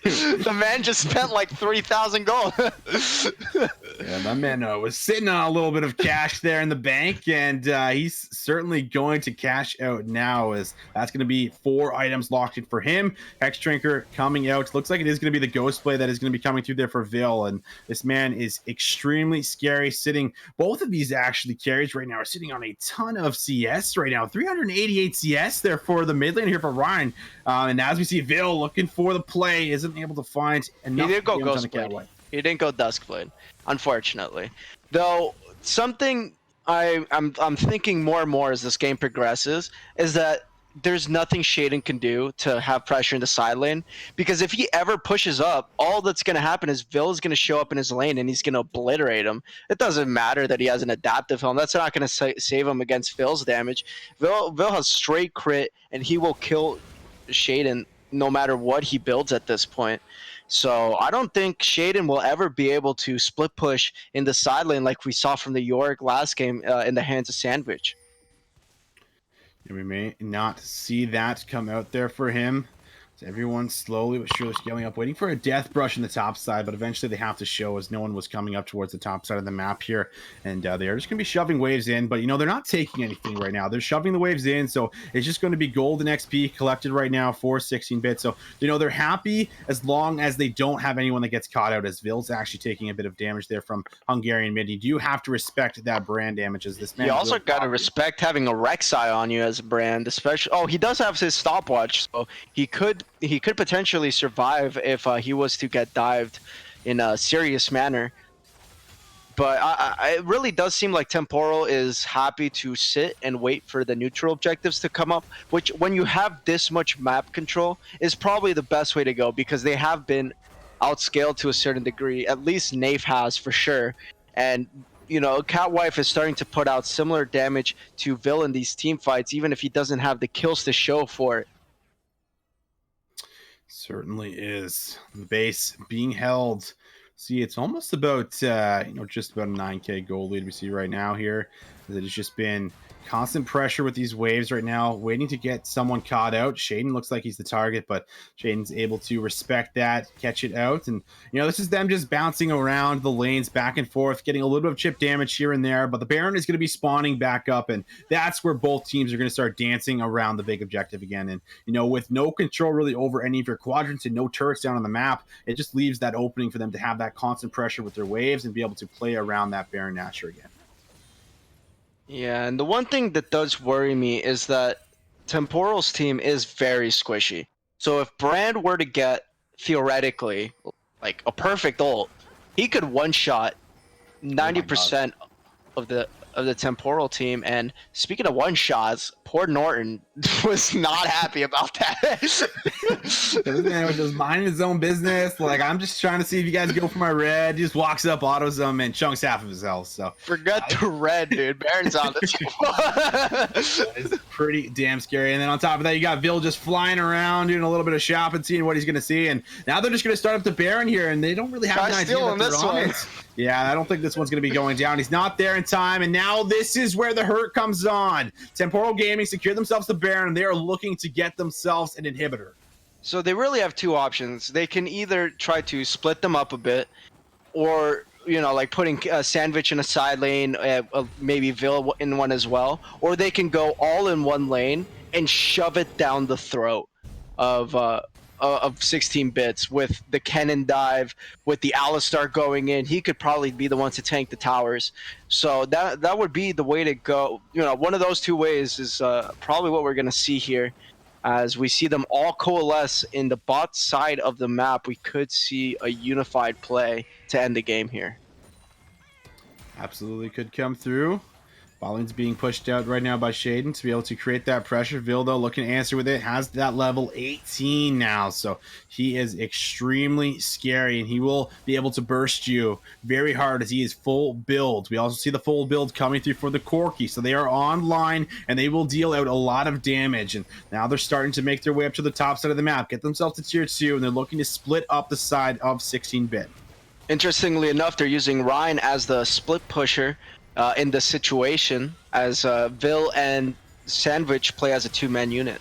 The man just spent like 3,000 gold. Yeah, my man was sitting on a little bit of cash there in the bank, and he's certainly going to cash out now, as that's going to be 4 items locked in for him. Hex Drinker coming out. Looks like it is going to be the Ghostblade that is going to be coming through there for Vil, and this man is extremely scary. Both of these actually carries right now are sitting on a ton of CS right now. 388 CS there for the mid lane here for Ryan. And as we see Vil looking for the play, isn't able to find enough. He didn't go Ghostblade. He didn't go Duskblade, unfortunately. Though something I'm thinking more and more as this game progresses is that there's nothing Shaden can do to have pressure in the side lane, because if he ever pushes up, all that's going to happen is Vil is going to show up in his lane and he's going to obliterate him. It doesn't matter that he has an adaptive helm. That's not going to save him against Vil's damage. Vil has straight crit, and he will kill Shaden no matter what he builds at this point. So I don't think Shaden will ever be able to split push in the side lane like we saw from the Yorick last game in the hands of Sandwich. And we may not see that come out there for him. So everyone's slowly but surely scaling up, waiting for a death brush in the top side, but eventually they have to show, as no one was coming up towards the top side of the map here. And they're just going to be shoving waves in, but they're not taking anything right now. They're shoving the waves in, so it's just going to be golden XP collected right now for 16-bit. So they're happy as long as they don't have anyone that gets caught out, as Vil's actually taking a bit of damage there from Hungarian mid. You do have to respect that brand damage, as this man. You also got to respect having a Rek'Sai on you as a brand, especially. He does have his stopwatch, so he could potentially survive if he was to get dived in a serious manner. But it really does seem like Temporal is happy to sit and wait for the neutral objectives to come up, which, when you have this much map control, is probably the best way to go, because they have been outscaled to a certain degree. At least Nafe has, for sure. And Catwife is starting to put out similar damage to Vil in these team fights, even if he doesn't have the kills to show for it. Certainly is. The base being held. See, it's almost about just about a 9k gold lead we see right now here. It has just been constant pressure with these waves right now, waiting to get someone caught out. Shaden looks like he's the target, but Shaden's able to respect that, catch it out. And, this is them just bouncing around the lanes back and forth, getting a little bit of chip damage here and there, but the Baron is going to be spawning back up, and that's where both teams are going to start dancing around the big objective again. And, with no control really over any of your quadrants and no turrets down on the map, it just leaves that opening for them to have that constant pressure with their waves and be able to play around that Baron Nashor again. Yeah, and the one thing that does worry me is that Temporal's team is very squishy. So if Brand were to get, theoretically, like a perfect ult, he could one-shot 90% of the Temporal team. And speaking of one-shots, poor Norton was not happy about that. This man was just minding his own business. Like, I'm just trying to see if you guys go for my red. He just walks up, autos him, and chunks half of his health. So Forget the red, dude. Baron's on the that table. is pretty damn scary. And then on top of that, you got Vil just flying around, doing a little bit of shopping, seeing what he's going to see. And now they're just going to start up the Baron here, and they don't really have an idea that they're on it. Yeah, I don't think this one's going to be going down. He's not there in time, and now this is where the hurt comes on. Temporal Gaming secure themselves the Baron, and they are looking to get themselves an inhibitor. So they really have two options. They can either try to split them up a bit, or like putting Sandwich in a side lane, maybe Vil in one as well, or they can go all in one lane and shove it down the throat of 16 bits with the cannon dive, with the Alistar going in. He could probably be the one to tank the towers. So that would be the way to go. One of those two ways is probably what we're going to see here. As we see them all coalesce in the bot side of the map, we could see a unified play to end the game here. Absolutely could come through. Balling's being pushed out right now by Shaden to be able to create that pressure. Vil, though, looking to answer with it, has that level 18 now. So he is extremely scary, and he will be able to burst you very hard as he is full build. We also see the full build coming through for the Corki. So they are online, and they will deal out a lot of damage. And now they're starting to make their way up to the top side of the map, get themselves to tier 2, and they're looking to split up the side of 16-bit. Interestingly enough, they're using Ryan as the split pusher in the situation, as Vil and Sandwich play as a two-man unit.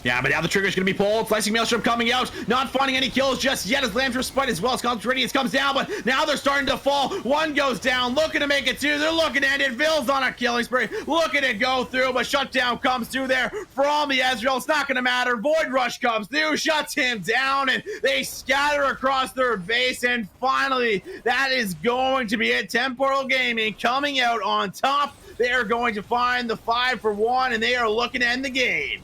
Yeah, but now the trigger's going to be pulled. Slicing Maelstrom coming out. Not finding any kills just yet as Lamb's Spite as well. Scott's Radiance comes down, but now they're starting to fall. One goes down, looking to make it two. They're looking to end it. Vil's on a killing spree, looking to go through, but shutdown comes through there from the Ezreal. It's not going to matter. Void Rush comes through, shuts him down, and they scatter across their base. And finally, that is going to be it. Temporal Gaming coming out on top. They are going to find the 5-for-1, and they are looking to end the game.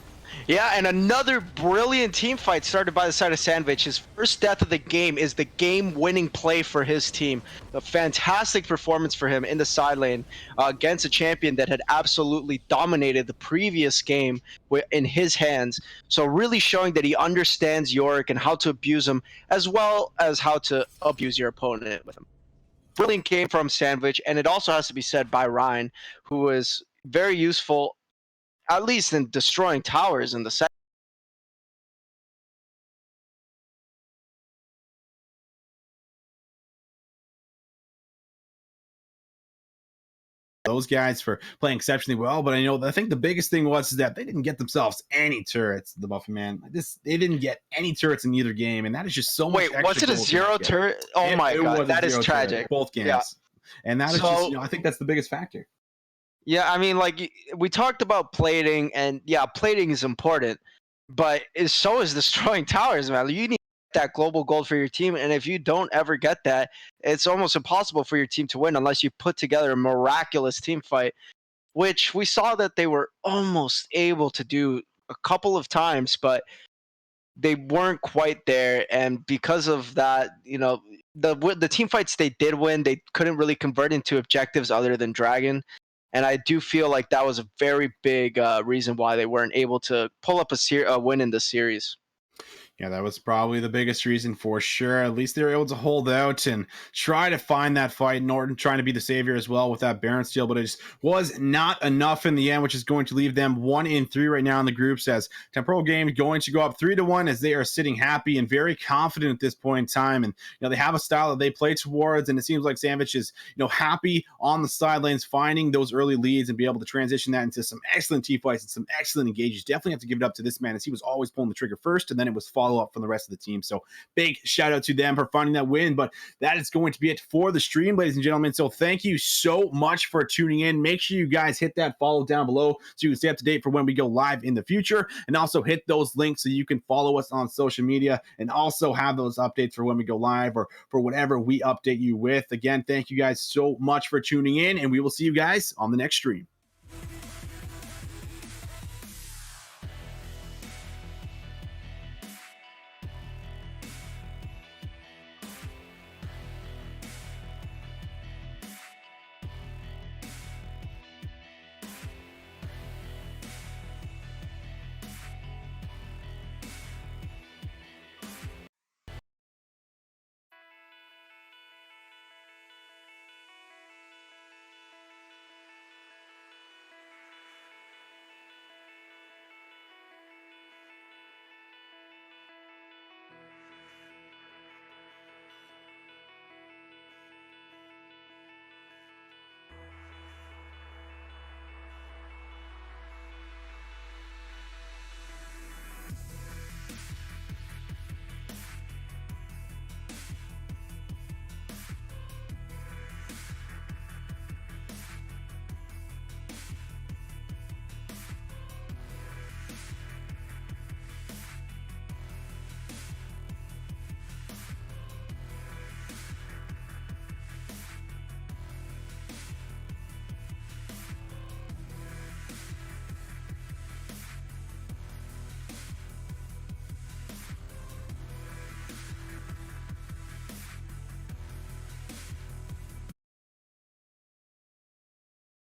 Yeah, and another brilliant team fight started by the side of Sandwich. His first death of the game is the game-winning play for his team. A fantastic performance for him in the side lane against a champion that had absolutely dominated the previous game in his hands. So really showing that he understands Yorick and how to abuse him, as well as how to abuse your opponent with him. Brilliant game from Sandwich, and it also has to be said by Ryan, who was very useful, at least in destroying towers in the second. Those guys for playing exceptionally well, but I think the biggest thing was that they didn't get themselves any turrets. The Buffy man, they didn't get any turrets in either game, and that is just so much. Wait, was it a zero turret? Oh my god, that is tragic. Both games, yeah. And that is just, I think that's the biggest factor. Yeah, I mean, like, we talked about plating, and yeah, plating is important, but so is destroying towers, man. You need that global gold for your team, and if you don't ever get that, it's almost impossible for your team to win unless you put together a miraculous team fight, which we saw that they were almost able to do a couple of times, but they weren't quite there. And because of that, the team fights they did win, they couldn't really convert into objectives other than Dragon. And I do feel like that was a very big reason why they weren't able to pull up a win in the series. Yeah, that was probably the biggest reason for sure. At least they were able to hold out and try to find that fight. Norton trying to be the savior as well with that Baron steal, but it just was not enough in the end, which is going to leave them 1-3 right now in the groups, as Temporal Game going to go up 3-1 as they are sitting happy and very confident at this point in time. And they have a style that they play towards, and it seems like Sandwich is happy on the sidelines, finding those early leads and be able to transition that into some excellent team fights and some excellent engages. Definitely have to give it up to this man, as he was always pulling the trigger first, and then it was follow up from the rest of the team. So big shout out to them for finding that win. But that is going to be it for the stream, ladies and gentlemen. So thank you so much for tuning in. Make sure you guys hit that follow down below so you can stay up to date for when we go live in the future, and also hit those links so you can follow us on social media and also have those updates for when we go live or for whatever we update you with. Again, thank you guys so much for tuning in, and we will see you guys on the next stream.